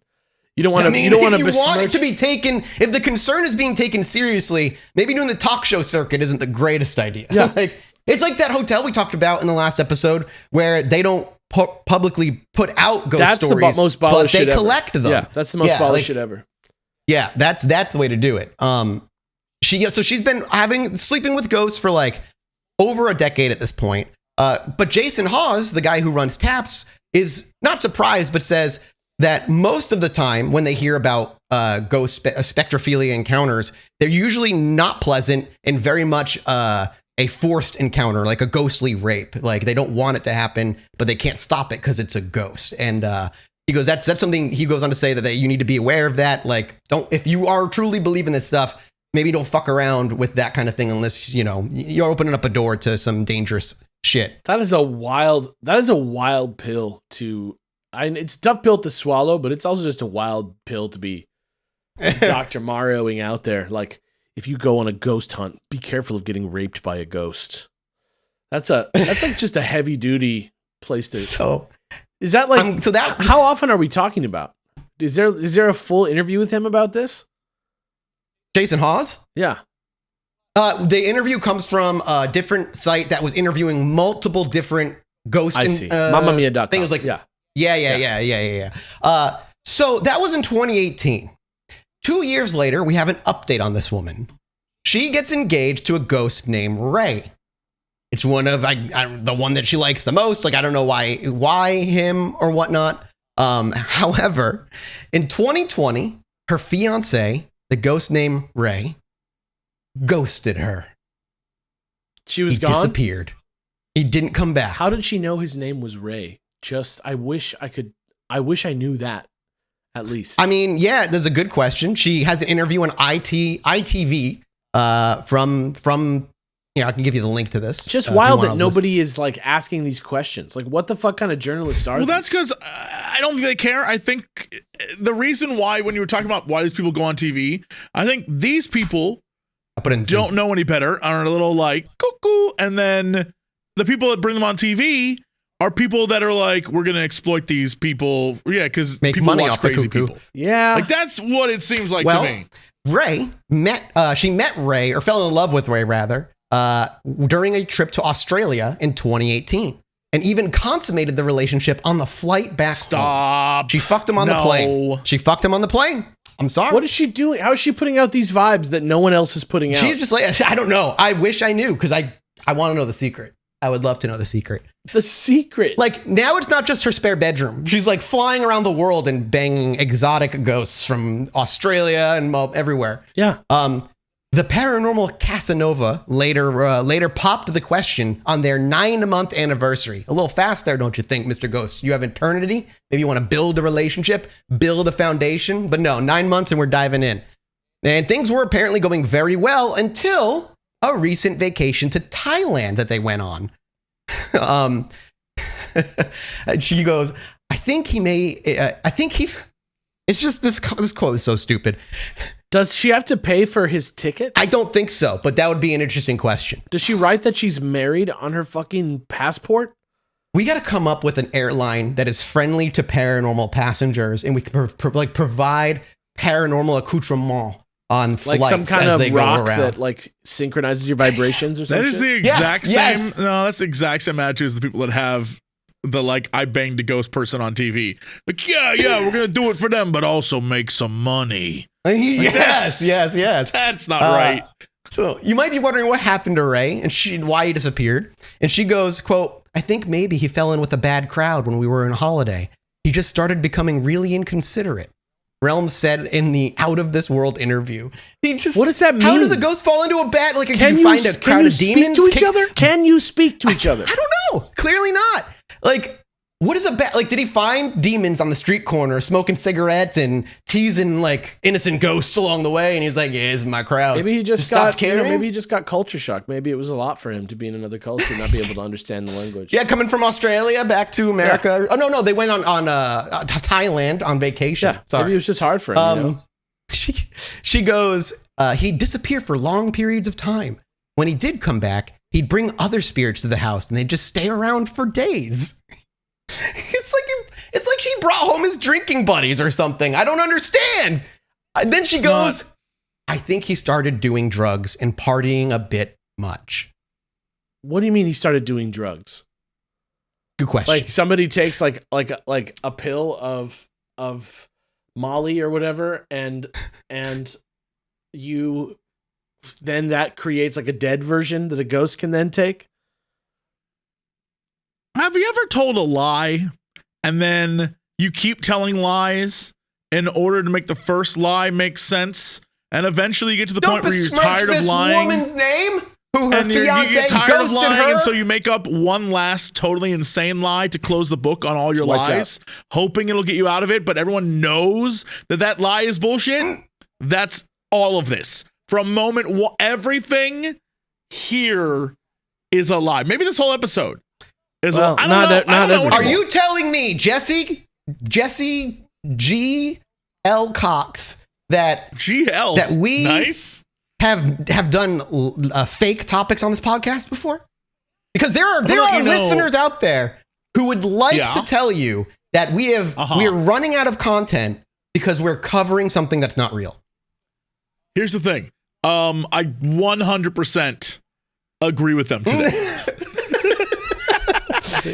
Speaker 2: You don't want to.
Speaker 1: I mean,
Speaker 2: you don't want
Speaker 1: if
Speaker 2: to
Speaker 1: you want it
Speaker 2: besmirch.
Speaker 1: to be taken, if the concern is being taken seriously, maybe doing the talk show circuit isn't the greatest idea.
Speaker 2: Yeah.
Speaker 1: Like, it's like that hotel we talked about in the last episode where they don't publicly put out ghost
Speaker 2: That's
Speaker 1: stories,
Speaker 2: the most baller
Speaker 1: but
Speaker 2: shit
Speaker 1: they
Speaker 2: ever.
Speaker 1: collect them.
Speaker 2: Yeah, that's the most baller
Speaker 1: like,
Speaker 2: shit ever.
Speaker 1: Yeah, that's the way to do it. So she's been sleeping with ghosts for like over a decade at this point. But Jason Hawes, the guy who runs Taps, is not surprised, but says that most of the time when they hear about ghost spectrophilia encounters, they're usually not pleasant and very much a forced encounter, like a ghostly rape. Like they don't want it to happen, but they can't stop it because it's a ghost. And he goes, that's something. He goes on to say that you need to be aware of that. Like, if you are truly believing this stuff, maybe don't fuck around with that kind of thing unless you're opening up a door to some dangerous shit.
Speaker 2: That is a wild pill to. It's a tough pill to swallow, but it's also just a wild pill to be Dr. Marioing out there. Like, if you go on a ghost hunt, be careful of getting raped by a ghost. That's like just a heavy duty place to.
Speaker 1: So
Speaker 2: is that like how often are we talking about? Is there a full interview with him about this?
Speaker 1: Jason Hawes?
Speaker 2: Yeah.
Speaker 1: The interview comes from a different site that was interviewing multiple different ghost.
Speaker 2: I see. Mamamia.com.
Speaker 1: Things like
Speaker 2: yeah.
Speaker 1: So that was in 2018. 2 years later, we have an update on this woman. She gets engaged to a ghost named Ray. It's one of the one that she likes the most. Like, I don't know why him or whatnot. However, in 2020, her fiance, the ghost named Ray, ghosted her.
Speaker 2: She was gone?
Speaker 1: Disappeared. He didn't come back.
Speaker 2: How did she know his name was Ray? I wish I knew that at least.
Speaker 1: I mean, yeah, that's a good question. She has an interview on ITV from I can give you the link to this.
Speaker 2: It's just wild that nobody is like asking these questions. Like, what the fuck kind of journalists are these?
Speaker 3: Well, that's because I don't think they care. I think the reason why, when you were talking about why these people go on TV, I think these people don't know any better, are a little like cuckoo, and then the people that bring them on TV are people that are like, we're gonna exploit these people, because
Speaker 1: make money off crazy people.
Speaker 2: Yeah,
Speaker 3: like that's what it seems like to me.
Speaker 1: Ray she met Ray, or fell in love with Ray rather, during a trip to Australia in 2018, and even consummated the relationship on the flight back home. She fucked him on the plane. She fucked him on the plane. I'm sorry.
Speaker 2: What is she doing? How is she putting out these vibes that no one else is putting out?
Speaker 1: She's just like, I don't know. I wish I knew, because I want to know the secret. I would love to know the secret.
Speaker 2: The secret.
Speaker 1: Like, now it's not just her spare bedroom. She's like flying around the world and banging exotic ghosts from Australia and everywhere.
Speaker 2: Yeah.
Speaker 1: The paranormal Casanova later popped the question on their 9-month anniversary. A little fast there, don't you think, Mr. Ghost? You have eternity. Maybe you want to build a relationship, build a foundation. But no, 9 months and we're diving in. And things were apparently going very well until a recent vacation to Thailand that they went on. She goes, it's just this quote is so stupid.
Speaker 2: Does she have to pay for his tickets?
Speaker 1: I don't think so, but that would be an interesting question.
Speaker 2: Does she write that she's married on her fucking passport?
Speaker 1: We got to come up with an airline that is friendly to paranormal passengers, and we can provide paranormal accoutrement on flights,
Speaker 2: like some kind
Speaker 1: as
Speaker 2: of
Speaker 1: they
Speaker 2: rock
Speaker 1: go around.
Speaker 2: that like synchronizes your vibrations or something.
Speaker 3: That is the exact same.
Speaker 1: Yes.
Speaker 3: No, that's the exact same attitude as the people that have the like, I banged a ghost person on TV. Like, yeah, we're gonna do it for them, but also make some money.
Speaker 1: Yes.
Speaker 3: That's not right.
Speaker 1: So you might be wondering what happened to Ray and why he disappeared. And she goes, quote, I think maybe he fell in with a bad crowd when we were on holiday. He just started becoming really inconsiderate. Realms said in the Out of This World interview.
Speaker 2: What does that mean?
Speaker 1: How does a ghost fall into a bad? Like, can you find a crowd of demons?
Speaker 2: Can you speak to each other?
Speaker 1: I don't know. Clearly not. Like, what is a bad? Like, did he find demons on the street corner smoking cigarettes and teasing like innocent ghosts along the way? And he's like, yeah, this is my crowd.
Speaker 2: Maybe he just
Speaker 1: stopped
Speaker 2: got
Speaker 1: caring.
Speaker 2: maybe he just got culture shock. Maybe it was a lot for him to be in another culture and not be able to understand the language.
Speaker 1: Yeah, coming from Australia back to America. Yeah. Oh no, they went on Thailand on vacation.
Speaker 2: Yeah, sorry. Maybe it was just hard for him.
Speaker 1: She goes, he'd disappear for long periods of time. When he did come back, he'd bring other spirits to the house and they'd just stay around for days. It's like she brought home his drinking buddies or something. I don't understand. And then she goes, I think he started doing drugs and partying a bit much.
Speaker 2: What do you mean he started doing drugs?
Speaker 1: Good question.
Speaker 2: Like somebody takes like a pill of Molly or whatever, and you then that creates like a dead version that a ghost can then take.
Speaker 3: Have you ever told a lie and then you keep telling lies in order to make the first lie make sense, and eventually you get to the point where you're tired of lying?
Speaker 1: Woman's name, who her
Speaker 3: and you
Speaker 1: fiance
Speaker 3: get tired of
Speaker 1: ghosted
Speaker 3: lying,
Speaker 1: her,
Speaker 3: and so you make up one last totally insane lie to close the book on all your lies, hoping it'll get you out of it. But everyone knows that lie is bullshit. That's all of this. From moment everything here is a lie. Maybe this whole episode is
Speaker 2: well,
Speaker 3: I don't know.
Speaker 1: Are you telling me Jesse G. L. Cox that
Speaker 3: GL
Speaker 1: that we
Speaker 3: nice
Speaker 1: have done fake topics on this podcast before? Because there are listeners out there who would like to tell you that we are running out of content because we're covering something that's not real.
Speaker 3: Here's the thing. I 100% agree with them today.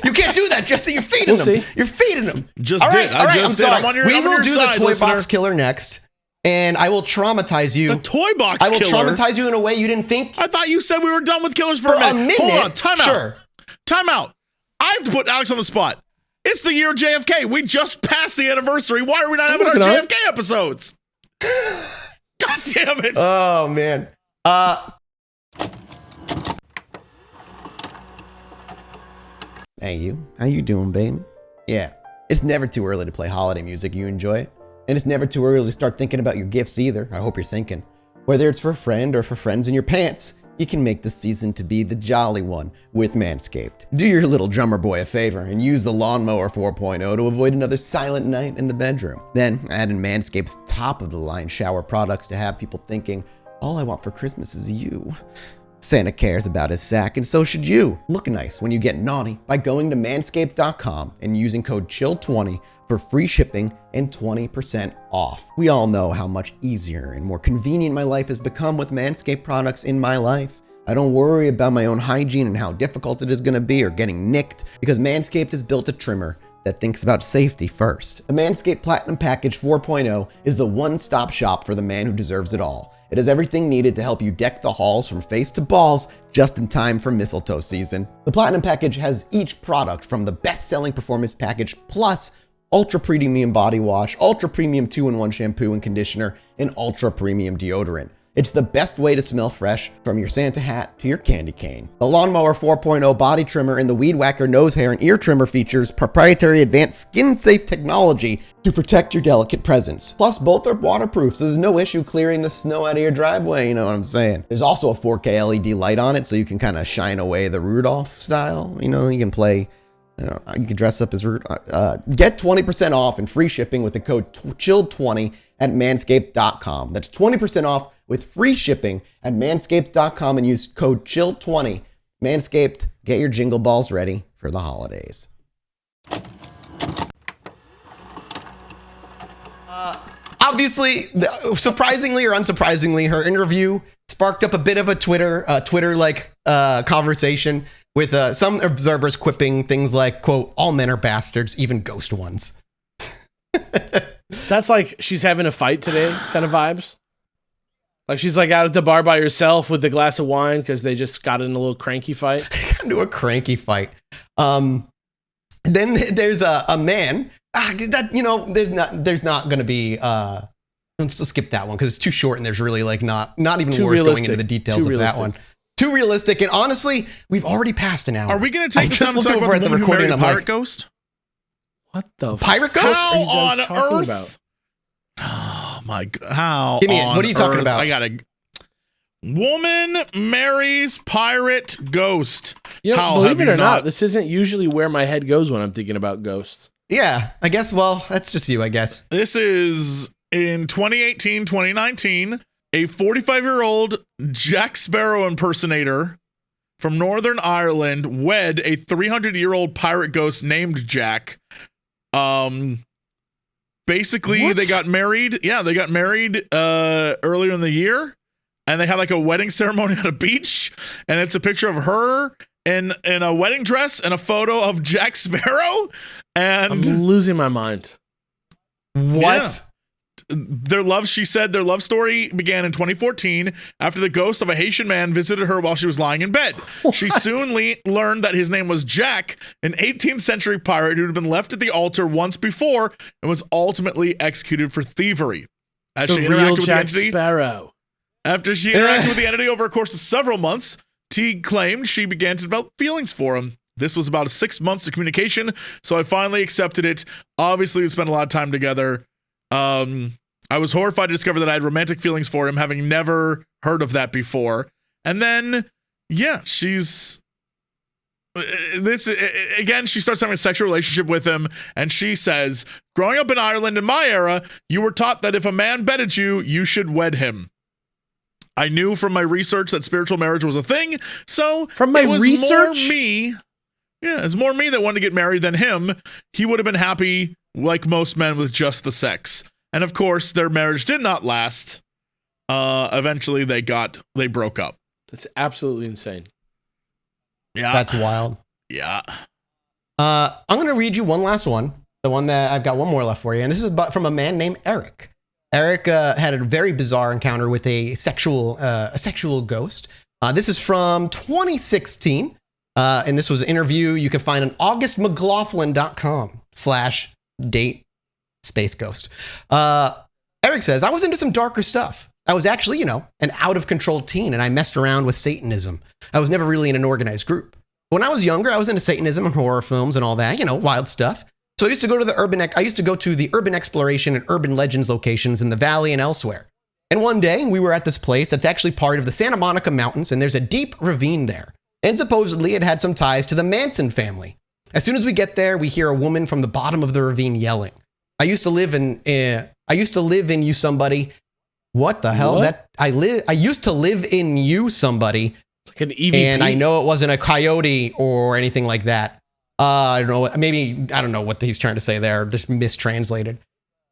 Speaker 1: You can't do that, Jesse. You're feeding them. You're feeding them.
Speaker 3: Just did. I'm sorry. I'm on your
Speaker 1: We will do
Speaker 3: side,
Speaker 1: the toy
Speaker 3: listener.
Speaker 1: box killer next, and I will traumatize you.
Speaker 3: The toy box killer?
Speaker 1: I will traumatize you in a way you didn't think.
Speaker 3: I thought you said we were done with killers for a minute. Hold on. Time out.
Speaker 1: Sure.
Speaker 3: Time out. I have to put Alex on the spot. It's the year of JFK. We just passed the anniversary. Why are we not having our JFK episodes? God damn it.
Speaker 1: Oh, man. Hey, you. How you doing, baby? Yeah. It's never too early to play holiday music. You enjoy it? And it's never too early to start thinking about your gifts either. I hope you're thinking. Whether it's for a friend or for friends in your pants, you can make this season to be the jolly one with Manscaped. Do your little drummer boy a favor and use the Lawnmower 4.0 to avoid another silent night in the bedroom. Then add in Manscaped's top-of-the-line shower products to have people thinking, all I want for Christmas is you. Santa cares about his sack, and so should you. Look nice when you get naughty by going to manscaped.com and using code CHILL20 for free shipping and 20% off. We all know how much easier and more convenient my life has become with Manscaped products in my life. I don't worry about my own hygiene and how difficult it is going to be or getting nicked because Manscaped has built a trimmer that thinks about safety first. The Manscaped Platinum Package 4.0 is the one-stop shop for the man who deserves it all. It has everything needed to help you deck the halls from face to balls just in time for mistletoe season. The Platinum Package has each product from the best-selling Performance Package plus Ultra Premium Body Wash, Ultra Premium 2-in-1 Shampoo and Conditioner, and Ultra Premium Deodorant. It's the best way to smell fresh from your Santa hat to your candy cane. The Lawnmower 4.0 body trimmer and the Weed Whacker nose hair and ear trimmer features proprietary advanced skin-safe technology to protect your delicate presence. Plus, both are waterproof, so there's no issue clearing the snow out of your driveway, you know what I'm saying? There's also a 4K LED light on it, so you can kind of shine away the Rudolph style. You know, you can play, you can dress up as Rudolph. Get 20% off and free shipping with the code CHILL20 at manscaped.com. That's 20% off with free shipping at manscaped.com and use code CHILL20. Manscaped, get your jingle balls ready for the holidays. Obviously, surprisingly or unsurprisingly, her interview sparked up a bit of a Twitter-like conversation with some observers quipping things like, quote, all men are bastards, even ghost ones.
Speaker 2: That's like she's having a fight today kind of vibes. Like she's like out at the bar by herself with the glass of wine because they just got in a little cranky fight.
Speaker 1: They got into a cranky fight. Then there's a man. There's not going to be. Let's skip that one because it's too short and there's really like not even
Speaker 2: too
Speaker 1: worth
Speaker 2: realistic.
Speaker 1: going into the details of that one. Too realistic, and honestly, we've already passed an hour.
Speaker 3: Are we going to take the time to talk about the woman who married a pirate ghost?
Speaker 2: What the
Speaker 1: pirate ghost?
Speaker 2: How are you guys talking
Speaker 3: Earth?
Speaker 2: about?
Speaker 3: Oh my god! How?
Speaker 1: Give me it. What are you talking about?
Speaker 3: I gotta. Woman marries pirate ghost.
Speaker 2: You know, believe it or not, this isn't usually where my head goes when I'm thinking about ghosts.
Speaker 1: Yeah, I guess. Well, that's just you, I guess.
Speaker 3: This is in 2018, 2019. A 45-year-old Jack Sparrow impersonator from Northern Ireland wed a 300-year-old pirate ghost named Jack, Basically,
Speaker 2: What?
Speaker 3: they got married. Yeah, they got married earlier in the year, and they had like a wedding ceremony on a beach, and it's a picture of her in a wedding dress and a photo of Jack Sparrow.
Speaker 2: I'm
Speaker 3: And
Speaker 2: losing my mind.
Speaker 1: What?
Speaker 3: their love, she said, their love story began in 2014 after the ghost of a Haitian man visited her while she was lying in bed. She soon learned that his name was Jack, an 18th century pirate who had been left at the altar once before and was ultimately executed for thievery. As
Speaker 2: The
Speaker 3: she
Speaker 2: real
Speaker 3: interacted with the
Speaker 2: Jack
Speaker 3: entity,
Speaker 2: Sparrow.
Speaker 3: after she interacted with the entity over a course of several months, Teague claimed she began to develop feelings for him. This was about 6 months of communication, so I finally accepted it. Obviously, we spent a lot of time together. I was horrified to discover that I had romantic feelings for him, having never heard of that before. And then, yeah, she's this again. She starts having a sexual relationship with him, and she says, "Growing up in Ireland in my era, you were taught that if a man bedded you, you should wed him. I knew from my research that spiritual marriage was a thing, so
Speaker 2: From my
Speaker 3: it was
Speaker 2: research?
Speaker 3: more me. Yeah, it's more me that wanted to get married than him. He would have been happy, like most men, with just the sex. And of course, their marriage did not last. Eventually, they broke up.
Speaker 2: That's absolutely insane.
Speaker 3: Yeah,
Speaker 1: That's wild.
Speaker 3: yeah.
Speaker 1: I'm going to read you one last one. The one that I've got one more left for you. And this is from a man named Eric. Eric had a very bizarre encounter with a sexual ghost. This is from 2016. And this was an interview you can find on augustmclaughlin.com/date space ghost. Eric says, I was into some darker stuff. I was actually, an out of control teen, and I messed around with Satanism. I was never really in an organized group. When I was younger, I was into Satanism and horror films and all that, wild stuff. So I used to go to the urban exploration and urban legends locations in the valley and elsewhere. And one day we were at this place that's actually part of the Santa Monica Mountains, and there's a deep ravine there. And supposedly it had some ties to the Manson family. As soon as we get there, we hear a woman from the bottom of the ravine yelling, I used to live in you, somebody. What the hell?
Speaker 2: What?
Speaker 1: I used to live in you, somebody.
Speaker 2: It's like an EVP.
Speaker 1: And I know it wasn't a coyote or anything like that. I don't know. Maybe, I don't know what he's trying to say there. Just mistranslated.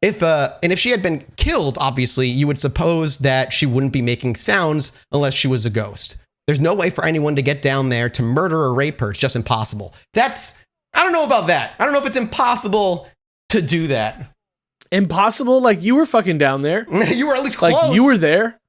Speaker 1: If she had been killed, obviously, you would suppose that she wouldn't be making sounds unless she was a ghost. There's no way for anyone to get down there to murder or rape her. It's just impossible. I don't know about that. I don't know if it's impossible to do that.
Speaker 2: Impossible? Like, you were fucking down there.
Speaker 1: You were at least close.
Speaker 2: Like, you were there.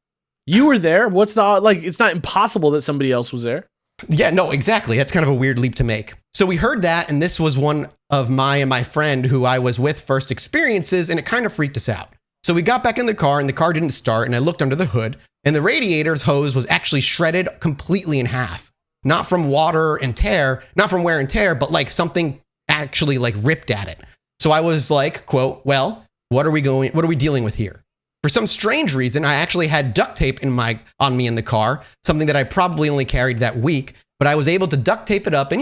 Speaker 2: You were there. What's the, like, it's not impossible that somebody else was there.
Speaker 1: Yeah, no, exactly. That's kind of a weird leap to make. So we heard that, and this was one of my friend who I was with first experiences, and it kind of freaked us out. So we got back in the car, and the car didn't start, and I looked under the hood, and the radiator's hose was actually shredded completely in half. Not from wear and tear, but like something actually like ripped at it. So I was like, quote, well, what are we dealing with here? For some strange reason, I actually had duct tape on me in the car, something that I probably only carried that week, but I was able to duct tape it up and,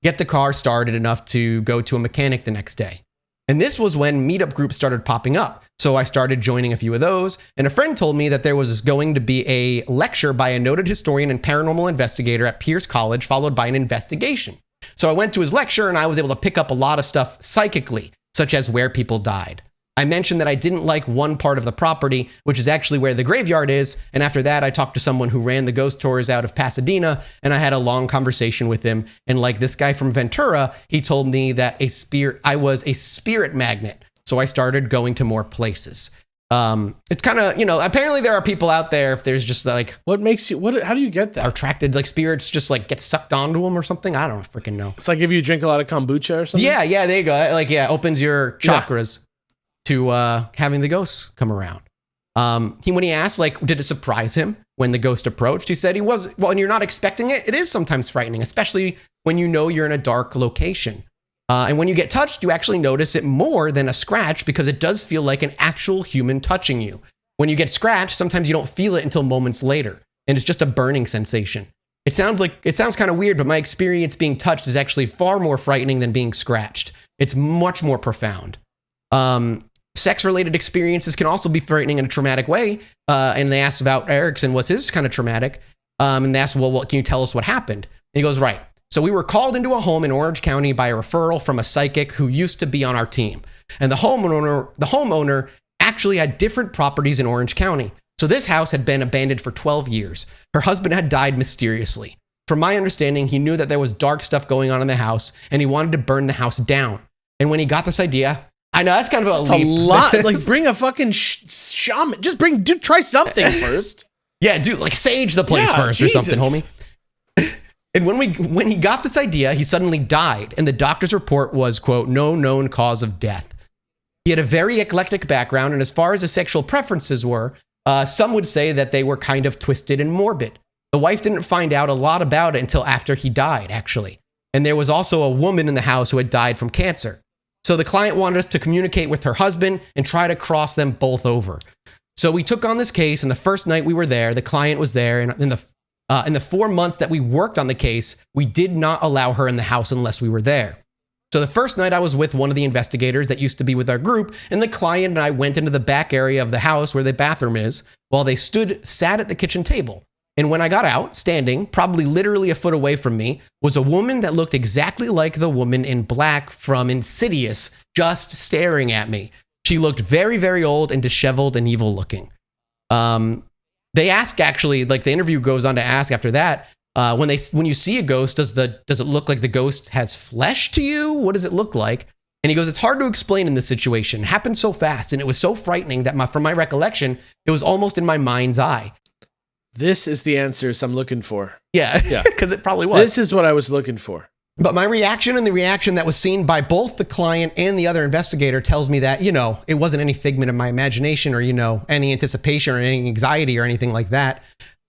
Speaker 1: get the car started enough to go to a mechanic the next day. And this was when meetup groups started popping up. So I started joining a few of those, and a friend told me that there was going to be a lecture by a noted historian and paranormal investigator at Pierce College, followed by an investigation. So I went to his lecture, and I was able to pick up a lot of stuff psychically, such as where people died. I mentioned that I didn't like one part of the property, which is actually where the graveyard is, and after that, I talked to someone who ran the ghost tours out of Pasadena, and I had a long conversation with him, and like this guy from Ventura, he told me that I was a spirit magnet. So I started going to more places. It's kind of, apparently there are people out there, if there's just like,
Speaker 2: How do you get
Speaker 1: are
Speaker 2: that?
Speaker 1: attracted, like spirits just like get sucked onto them or something. I don't freaking know.
Speaker 2: It's like if you drink a lot of kombucha or something.
Speaker 1: Yeah, there you go. Like, yeah, opens your chakras to having the ghosts come around. When he asked, like, did it surprise him when the ghost approached? He said when you're not expecting it, it is sometimes frightening, especially when you're in a dark location. And when you get touched, you actually notice it more than a scratch because it does feel like an actual human touching you. When you get scratched, sometimes you don't feel it until moments later, and it's just a burning sensation. It sounds kind of weird, but my experience being touched is actually far more frightening than being scratched. It's much more profound. Sex-related experiences can also be frightening in a traumatic way. And they asked about Erickson, was his kind of traumatic? And they asked, well, can you tell us what happened? And he goes, right. So we were called into a home in Orange County by a referral from a psychic who used to be on our team. And the homeowner actually had different properties in Orange County. So this house had been abandoned for 12 years. Her husband had died mysteriously. From my understanding, he knew that there was dark stuff going on in the house, and he wanted to burn the house down. And when he got this idea, I know that's kind of
Speaker 2: a lot. Like, bring a fucking shaman. Just try something first.
Speaker 1: Yeah, dude, like sage the place first or something, homie. And when he got this idea, he suddenly died, and the doctor's report was, quote, no known cause of death. He had a very eclectic background, and as far as his sexual preferences were, some would say that they were kind of twisted and morbid. The wife didn't find out a lot about it until after he died, actually. And there was also a woman in the house who had died from cancer. So the client wanted us to communicate with her husband and try to cross them both over. So we took on this case, and the first night we were there, the client was there, and in the 4 months that we worked on the case, we did not allow her in the house unless we were there. So the first night I was with one of the investigators that used to be with our group, and the client and I went into the back area of the house where the bathroom is, while they sat at the kitchen table. And when I got out, standing, probably literally a foot away from me, was a woman that looked exactly like the woman in black from Insidious, just staring at me. She looked very, very old and disheveled and evil looking. They ask, actually, like the interview goes on to ask after that, when you see a ghost, does it look like the ghost has flesh to you? What does it look like? And he goes, it's hard to explain in this situation. It happened so fast, and it was so frightening that from my recollection, it was almost in my mind's eye.
Speaker 2: This is the answers I'm looking for.
Speaker 1: Yeah, because it probably was.
Speaker 2: This is what I was looking for.
Speaker 1: But my reaction and the reaction that was seen by both the client and the other investigator tells me that, it wasn't any figment of my imagination or, any anticipation or any anxiety or anything like that.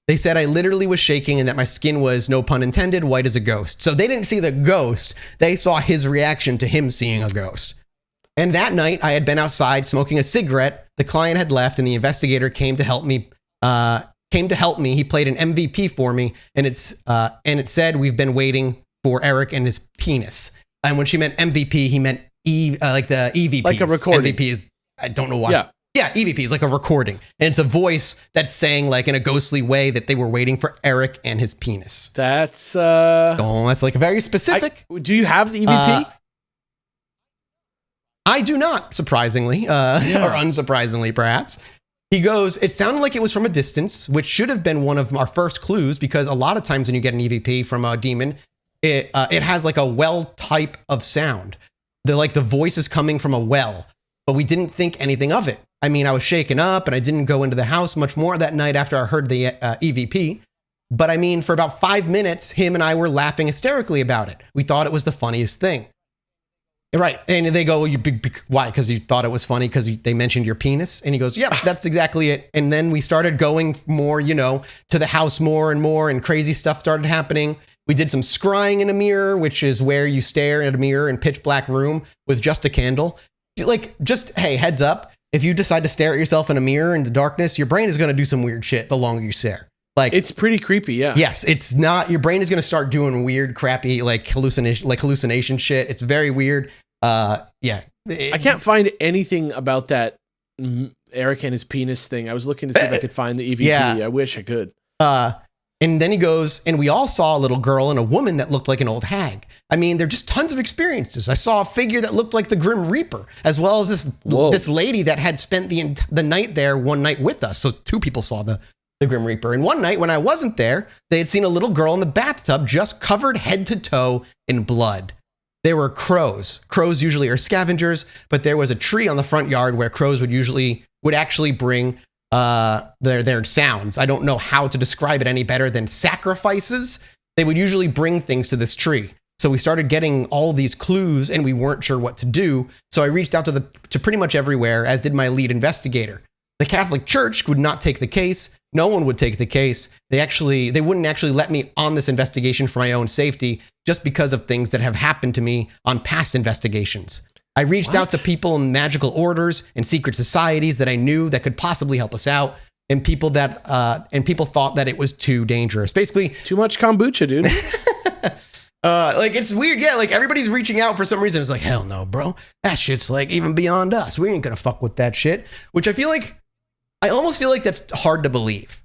Speaker 1: They said I literally was shaking and that my skin was, no pun intended, white as a ghost. So they didn't see the ghost. They saw his reaction to him seeing a ghost. And that night I had been outside smoking a cigarette. The client had left and the investigator came to help me. He played an MVP for me, and it said we've been waiting for Eric and his penis. And when she meant MVP, he meant like the EVP,
Speaker 2: like a recording.
Speaker 1: MVP is, I don't know why. Yeah, EVP is like a recording, and it's a voice that's saying, like, in a ghostly way that they were waiting for Eric and his penis.
Speaker 2: That's
Speaker 1: that's like very specific.
Speaker 2: Do you have the EVP?
Speaker 1: I do not, surprisingly, or unsurprisingly, perhaps. He goes, it sounded like it was from a distance, which should have been one of our first clues, because a lot of times when you get an EVP from a demon, it has like a well type of sound. The voice is coming from a well, but we didn't think anything of it. I mean, I was shaken up and I didn't go into the house much more that night after I heard the EVP. But I mean, for about 5 minutes, him and I were laughing hysterically about it. We thought it was the funniest thing. Right. And they go, why? Because you thought it was funny because they mentioned your penis? And he goes, yep, that's exactly it. And then we started going more, to the house more and more, and crazy stuff started happening. We did some scrying in a mirror, which is where you stare at a mirror in pitch black room with just a candle. Hey, heads up. If you decide to stare at yourself in a mirror in the darkness, your brain is going to do some weird shit the longer you stare.
Speaker 2: It's pretty creepy, yeah.
Speaker 1: Yes, it's not. Your brain is going to start doing weird, crappy, hallucination shit. It's very weird. Yeah.
Speaker 2: I can't find anything about that Eric and his penis thing. I was looking to see if I could find the EVP. Yeah. I wish I could.
Speaker 1: And then he goes, and we all saw a little girl and a woman that looked like an old hag. I mean, there are just tons of experiences. I saw a figure that looked like the Grim Reaper, as well as this lady that had spent the night there one night with us. So 2 people saw the Grim Reaper. And one night when I wasn't there, they had seen a little girl in the bathtub just covered head to toe in blood. There were crows. Crows usually are scavengers, but there was a tree on the front yard where crows would actually bring their sounds. I don't know how to describe it any better than sacrifices. They would usually bring things to this tree. So we started getting all these clues and we weren't sure what to do. So I reached out to pretty much everywhere, as did my lead investigator. The Catholic Church would not take the case. No one would take the case. They wouldn't actually let me on this investigation for my own safety, just because of things that have happened to me on past investigations. I reached out to people in magical orders and secret societies that I knew that could possibly help us out, and people thought that it was too dangerous. Basically,
Speaker 2: too much kombucha, dude.
Speaker 1: It's weird. Yeah, everybody's reaching out for some reason. It's like, hell no, bro. That shit's even beyond us. We ain't gonna fuck with that shit. Which I almost feel like that's hard to believe,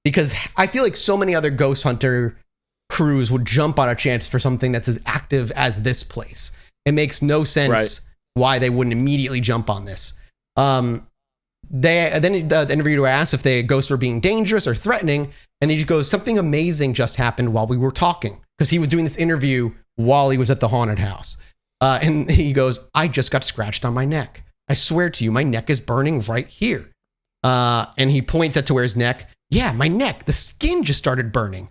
Speaker 1: because I feel like so many other ghost hunter crews would jump on a chance for something that's as active as this place. It makes no sense why they wouldn't immediately jump on this. Then the interviewer asks if the ghosts were being dangerous or threatening, and he goes, something amazing just happened while we were talking, because he was doing this interview while he was at the haunted house. And he goes, I just got scratched on my neck. I swear to you, my neck is burning right here. And he points at to where his neck. Yeah, my neck, the skin just started burning.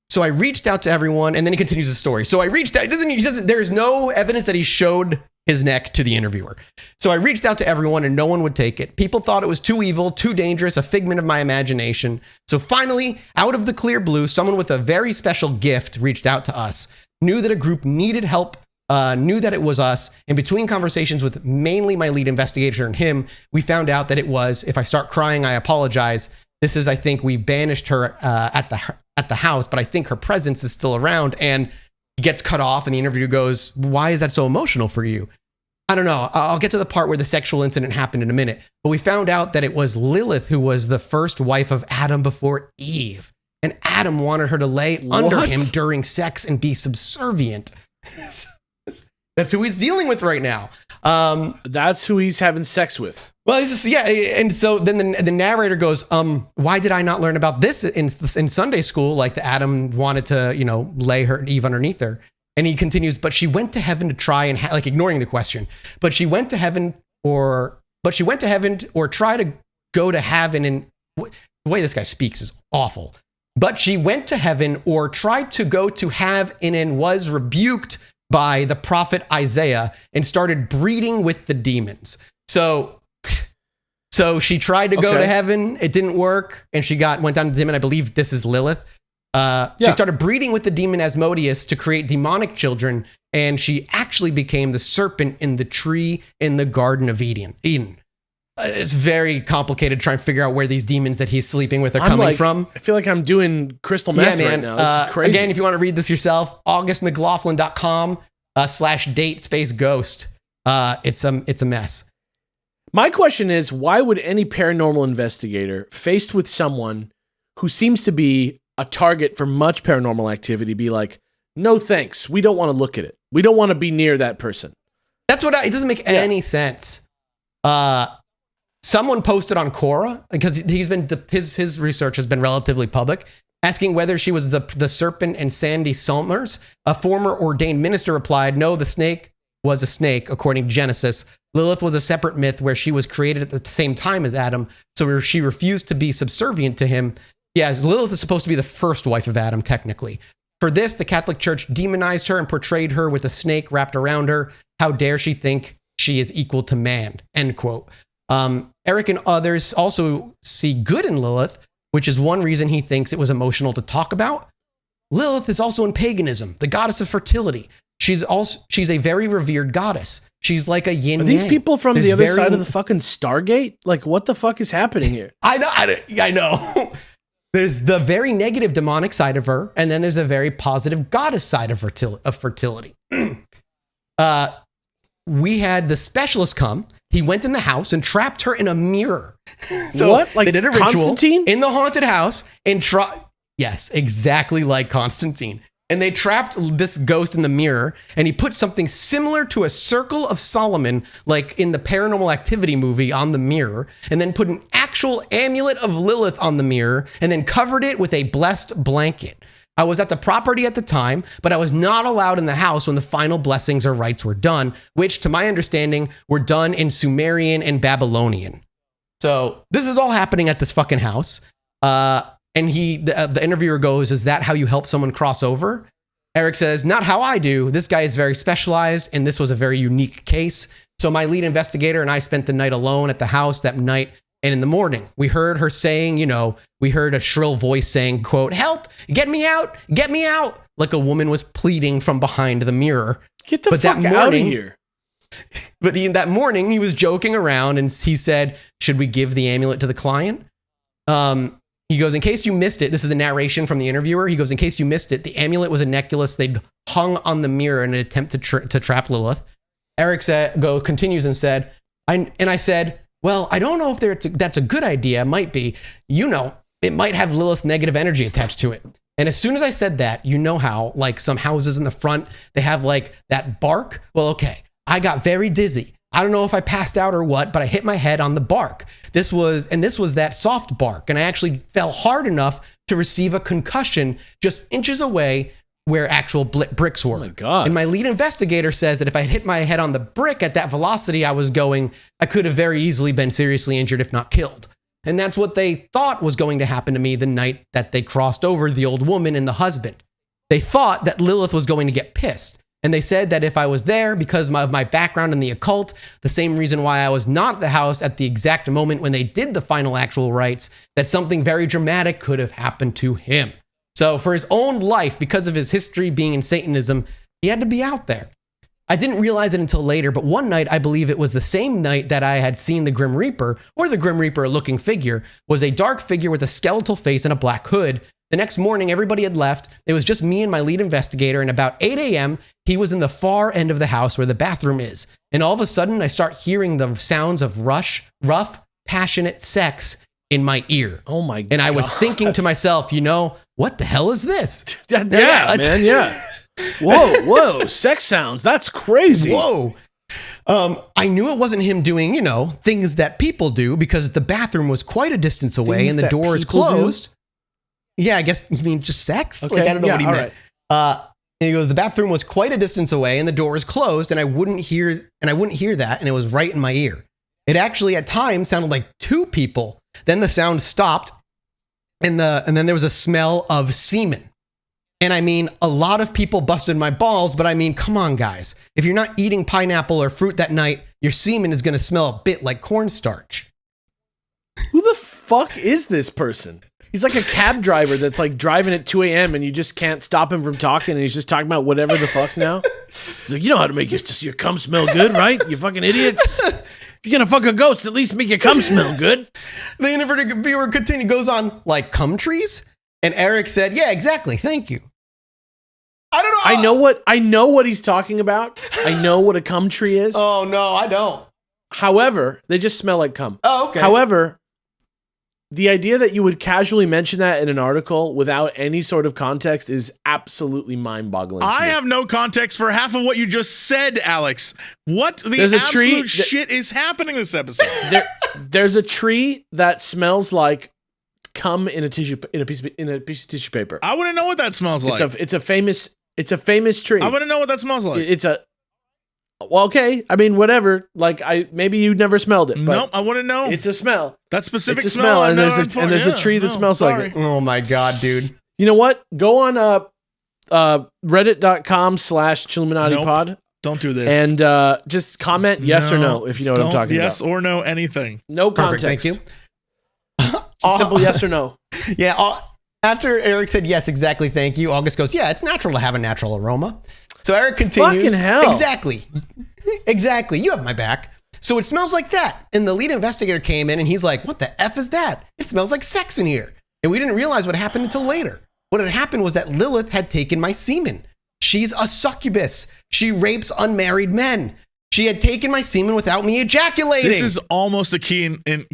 Speaker 1: So I reached out to everyone, and then he continues the story. So I reached out, there's no evidence that he showed his neck to the interviewer. So I reached out to everyone and no one would take it. People thought it was too evil, too dangerous, a figment of my imagination. So finally, out of the clear blue, someone with a very special gift reached out to us, knew that a group needed help, knew that it was us. And between conversations with mainly my lead investigator and him, we found out that it was, if I start crying, I apologize. This is, I think we banished her at the house, but I think her presence is still around. And he gets cut off and the interviewer goes, why is that so emotional for you? I don't know. I'll get to the part where the sexual incident happened in a minute. But we found out that it was Lilith who was the first wife of Adam before Eve. And Adam wanted her to lay under him during sex and be subservient. That's who he's dealing with right now.
Speaker 2: That's who he's having sex with.
Speaker 1: Well, it's just, yeah. And so then the narrator goes, why did I not learn about this in Sunday school? Like the Adam wanted to, lay her Eve underneath her. And he continues, but she went to heaven to try and like ignoring the question, but she went to heaven or try to go to heaven. And the way this guy speaks is awful, but she went to heaven or tried to go to heaven and was rebuked by the prophet Isaiah and started breeding with the demons. So she tried to go to heaven. It didn't work. And she went down to the demon. I believe this is Lilith. She started breeding with the demon Asmodeus to create demonic children, and she actually became the serpent in the tree in the Garden of Eden. It's very complicated trying to figure out where these demons that he's sleeping with are coming from.
Speaker 2: I feel like I'm doing crystal meth right now. This is crazy.
Speaker 1: Again, if you want to read this yourself, augustmclaughlin.com/date-ghost. It's a mess.
Speaker 2: My question is, why would any paranormal investigator faced with someone who seems to be a target for much paranormal activity be like, no thanks, we don't want to look at it. We don't want to be near that person.
Speaker 1: It doesn't make any sense. Someone posted on Quora, because his research has been relatively public, asking whether she was the serpent and Sandy Summers. A former ordained minister replied, no, the snake was a snake, according to Genesis. Lilith was a separate myth where she was created at the same time as Adam, so she refused to be subservient to him. Yeah, Lilith is supposed to be the first wife of Adam, technically. For this, the Catholic Church demonized her and portrayed her with a snake wrapped around her. How dare she think she is equal to man, end quote. Eric and others also see good in Lilith, which is one reason he thinks it was emotional to talk about. Lilith is also in paganism, the goddess of fertility. She's a very revered goddess. She's like a yin.
Speaker 2: Are these people from the other side of the fucking Stargate? Like, what the fuck is happening here?
Speaker 1: I know. There's the very negative demonic side of her, and then there's a very positive goddess side of fertility. We had the specialist come. He went in the house and trapped her in a mirror. So
Speaker 2: what? Like
Speaker 1: they did a ritual
Speaker 2: Constantine?
Speaker 1: In the haunted house and yes, exactly like Constantine. And they trapped this ghost in the mirror, and he put something similar to a circle of Solomon, like in the Paranormal Activity movie, on the mirror, and then put an actual amulet of Lilith on the mirror, and then covered it with a blessed blanket. I was at the property at the time, but I was not allowed in the house when the final blessings or rites were done, which, to my understanding, were done in Sumerian and Babylonian. So this is all happening at this fucking house. And the interviewer goes, is that how you help someone cross over? Eric says, not how I do. This guy is very specialized, and this was a very unique case. So my lead investigator and I spent the night alone at the house that night. And in the morning, we heard her saying, we heard a shrill voice saying, quote, help, get me out, like a woman was pleading from behind the mirror.
Speaker 2: Get the fuck out of here.
Speaker 1: But that morning, he was joking around, and he said, should we give the amulet to the client? He goes, in case you missed it, this is the narration from the interviewer. He goes, in case you missed it, the amulet was a necklace they'd hung on the mirror in an attempt to trap Lilith. Eric continues and said, I said, well, I don't know if that's a good idea. It might be, it might have Lilith's negative energy attached to it. And as soon as I said that, you know how, like, some houses in the front, they have like that bark. Well, okay, I got very dizzy. I don't know if I passed out or what, but I hit my head on the bark. This was that soft bark. And I actually fell hard enough to receive a concussion just inches away where actual bricks were.
Speaker 2: Oh my God.
Speaker 1: And my lead investigator says that if I had hit my head on the brick at that velocity I was going, I could have very easily been seriously injured, if not killed. And that's what they thought was going to happen to me the night that they crossed over the old woman and the husband. They thought that Lilith was going to get pissed. And they said that if I was there because of my background in the occult, the same reason why I was not at the house at the exact moment when they did the final actual rites, that something very dramatic could have happened to him. So for his own life, because of his history being in Satanism, he had to be out there. I didn't realize it until later, but one night, I believe it was the same night that I had seen the Grim Reaper, or the Grim Reaper looking figure, was a dark figure with a skeletal face and a black hood. The next morning, everybody had left. It was just me and my lead investigator, and about 8 a.m., he was in the far end of the house where the bathroom is. And all of a sudden, I start hearing the sounds of rough, passionate sex in my ear.
Speaker 2: Oh my God.
Speaker 1: And I was thinking to myself, what the hell is this?
Speaker 2: Yeah, man, yeah. Whoa, sex sounds. That's crazy.
Speaker 1: Whoa. I knew it wasn't him doing, things that people do, because the bathroom was quite a distance away and the door is closed. Yeah, I guess you mean just sex?
Speaker 2: Okay,
Speaker 1: Like, I don't know what he meant.
Speaker 2: Right.
Speaker 1: And he goes, the bathroom was quite a distance away and the door is closed, and I wouldn't hear that, and it was right in my ear. It actually at times sounded like two people. Then the sound stopped, and then there was a smell of semen. And I mean, a lot of people busted my balls, but I mean, come on, guys. If you're not eating pineapple or fruit that night, your semen is going to smell a bit like cornstarch.
Speaker 2: Who the fuck is this person? He's like a cab driver that's like driving at 2 a.m. and you just can't stop him from talking, and he's just talking about whatever the fuck now. He's like, you know how to make your cum smell good, right? You fucking idiots. If you're gonna fuck a ghost, at least make your cum smell good.
Speaker 1: The interviewer goes on, like, cum trees? And Eric said, yeah, exactly. Thank you. I don't know.
Speaker 2: I know what he's talking about. I know what a cum tree is.
Speaker 1: Oh, no, I don't.
Speaker 2: However, they just smell like cum.
Speaker 1: Oh, okay.
Speaker 2: However, the idea that you would casually mention that in an article without any sort of context is absolutely mind-boggling.
Speaker 3: I have no context for half of what you just said, Alex. What the absolute shit is happening this episode?
Speaker 2: There's a tree that smells like cum in a piece of tissue paper.
Speaker 3: I wouldn't know what that smells like.
Speaker 2: It's a famous tree.
Speaker 3: I wouldn't know what that smells like.
Speaker 2: Well, okay. I mean, whatever. Like, maybe you never smelled it. But
Speaker 3: nope, I wouldn't know.
Speaker 2: It's a smell.
Speaker 3: That specific
Speaker 2: it's a smell, and there's a tree that smells like it.
Speaker 1: Oh my God, dude.
Speaker 2: You know what? Go on reddit.com/Chilluminati pod.
Speaker 3: Don't do this.
Speaker 2: And just comment yes or no if you know what I'm talking about.
Speaker 3: Yes or no, anything.
Speaker 2: No context.
Speaker 1: Perfect, thank you.
Speaker 2: Simple yes or no.
Speaker 1: Yeah. After Eric said yes, exactly, thank you, August goes, yeah, it's natural to have a natural aroma. So Eric continues.
Speaker 2: Fucking hell.
Speaker 1: Exactly. You have my back. So it smells like that. And the lead investigator came in and he's like, what the F is that? It smells like sex in here. And we didn't realize what happened until later. What had happened was that Lilith had taken my semen. She's a succubus. She rapes unmarried men. She had taken my semen without me ejaculating.
Speaker 3: This is almost a Key and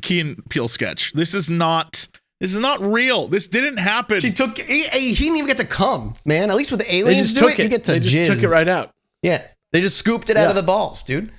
Speaker 3: Peele sketch. This is not real. This didn't happen.
Speaker 1: He didn't even get to come, man. At least with the aliens
Speaker 2: you get to
Speaker 1: they
Speaker 2: just took it right out.
Speaker 1: Yeah. They just scooped it out of the balls, dude.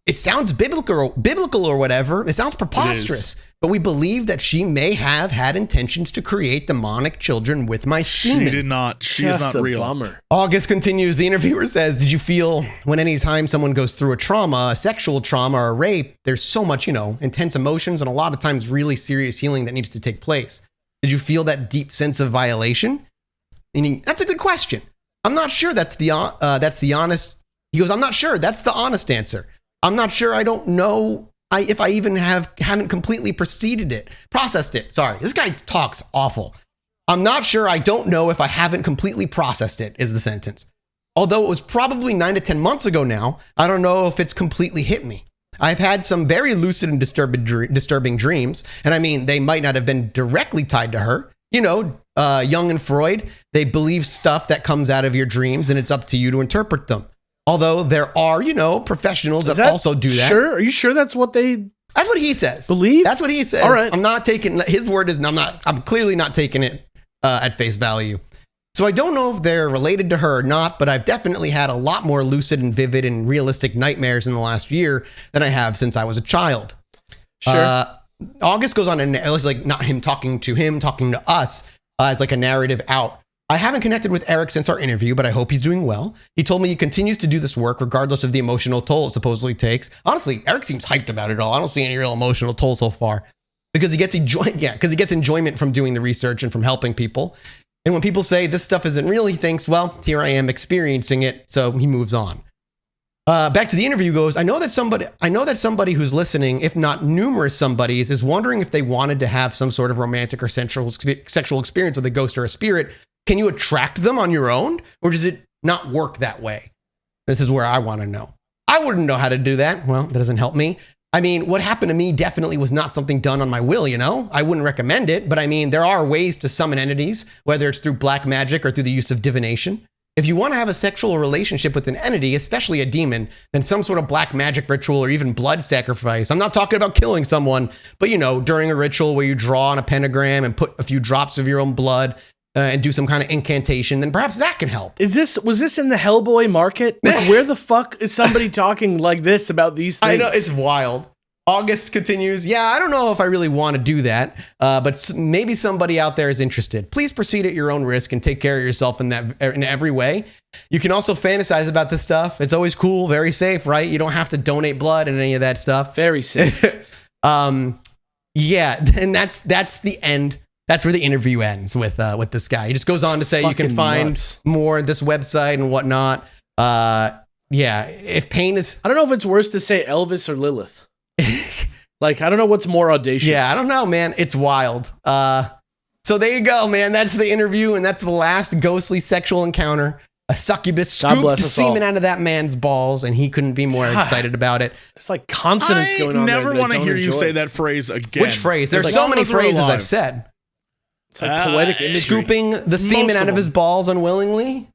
Speaker 1: It sounds biblical or whatever. It sounds preposterous. But we believe that she may have had intentions to create demonic children with my semen.
Speaker 3: She did not. She is not real.
Speaker 2: Bummer.
Speaker 1: August continues. The interviewer says, did you feel when any time someone goes through a trauma, a sexual trauma or a rape, there's so much, intense emotions and a lot of times really serious healing that needs to take place. Did you feel that deep sense of violation? Meaning, that's a good question. I'm not sure that's the honest. He goes, I'm not sure. That's the honest answer. I'm not sure. I don't know if I even haven't completely processed it. Sorry, this guy talks awful. I'm not sure. I don't know if I haven't completely processed it is the sentence. Although it was probably 9 to 10 months ago now, I don't know if it's completely hit me. I've had some very lucid and disturbing dreams. And I mean, they might not have been directly tied to her. Jung and Freud, they believe stuff that comes out of your dreams and it's up to you to interpret them. Although there are, professionals that also do that.
Speaker 2: Sure. Are you sure that's what they...
Speaker 1: That's what he says.
Speaker 2: Believe?
Speaker 1: That's what he says.
Speaker 2: All right.
Speaker 1: I'm not taking... His word is... I'm clearly not taking it at face value. So I don't know if they're related to her or not, but I've definitely had a lot more lucid and vivid and realistic nightmares in the last year than I have since I was a child.
Speaker 2: Sure.
Speaker 1: August goes on, and it's like not him, talking to us as like a narrative out. I haven't connected with Eric since our interview, but I hope he's doing well. He told me he continues to do this work regardless of the emotional toll it supposedly takes. Honestly, Eric seems hyped about it all. I don't see any real emotional toll so far because he gets enjoyment from doing the research and from helping people. And when people say this stuff isn't real, he thinks, well, here I am experiencing it. So he moves on. Back to the interview goes, I know that somebody who's listening, if not numerous somebodies, is wondering if they wanted to have some sort of romantic or sexual experience with a ghost or a spirit. Can you attract them on your own? Or does it not work that way? This is where I want to know. I wouldn't know how to do that. Well, that doesn't help me. I mean, what happened to me definitely was not something done on my will, you know? I wouldn't recommend it, but I mean, there are ways to summon entities, whether it's through black magic or through the use of divination. If you want to have a sexual relationship with an entity, especially a demon, then some sort of black magic ritual or even blood sacrifice. I'm not talking about killing someone, but you know, during a ritual where you draw on a pentagram and put a few drops of your own blood and do some kind of incantation, then perhaps that can help.
Speaker 2: Was this in the Hellboy market? Like, where the fuck is somebody talking like this about these things?
Speaker 1: I know, it's wild. August continues. Yeah, I don't know if I really want to do that, but maybe somebody out there is interested. Please proceed at your own risk and take care of yourself in every way. You can also fantasize about this stuff. It's always cool, very safe, right? You don't have to donate blood and any of that stuff.
Speaker 2: Very safe.
Speaker 1: Yeah, and that's the end. That's where the interview ends with this guy. He just goes on to say you can find more at this website and whatnot. Yeah, if pain is...
Speaker 2: I don't know if it's worse to say Elvis or Lilith. Like, I don't know what's more audacious.
Speaker 1: Yeah, I don't know, man. It's wild. So there you go, man. That's the interview, and that's the last ghostly sexual encounter. A succubus scooped semen out of that man's balls, and he couldn't be more excited about it.
Speaker 2: It's like consonants going on there.
Speaker 3: I never want to hear you say that phrase again.
Speaker 1: Which phrase? There's so many phrases I've said.
Speaker 2: It's like poetic imagery.
Speaker 1: Scooping the semen out of his balls unwillingly.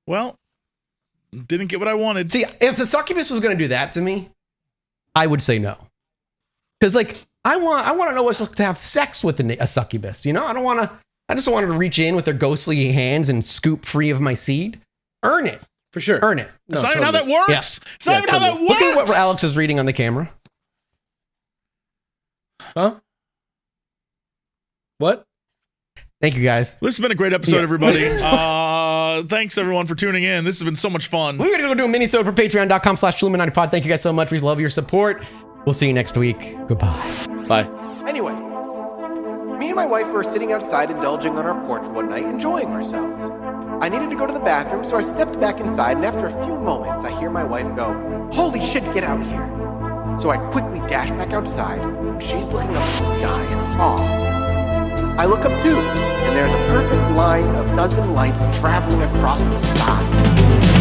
Speaker 3: Well, didn't get what I wanted.
Speaker 1: See, if the succubus was going to do that to me, I would say no. Because, like, I want to know what's like to have sex with a succubus. You know, I just wanted to reach in with their ghostly hands and scoop free of my seed. Earn it.
Speaker 2: For sure.
Speaker 1: Earn it.
Speaker 3: That's not even how that works.
Speaker 1: Yeah.
Speaker 3: It's not even how that works.
Speaker 1: Look at what Alex is reading on the camera.
Speaker 2: Huh? What?
Speaker 1: Thank you, guys.
Speaker 3: This has been a great episode, everybody. Thanks, everyone, for tuning in. This has been so much fun.
Speaker 1: We're going to go do a mini-sode for patreon.com/Chilluminati-pod. Thank you guys so much. We love your support. We'll see you next week. Goodbye.
Speaker 2: Bye.
Speaker 1: Anyway, me and my wife were sitting outside indulging on our porch one night, enjoying ourselves. I needed to go to the bathroom, so I stepped back inside, and after a few moments, I hear my wife go, "Holy shit, get out here." So I quickly dash back outside, and she's looking up at the sky in awe. I look up too, and there's a perfect line of dozen lights traveling across the sky.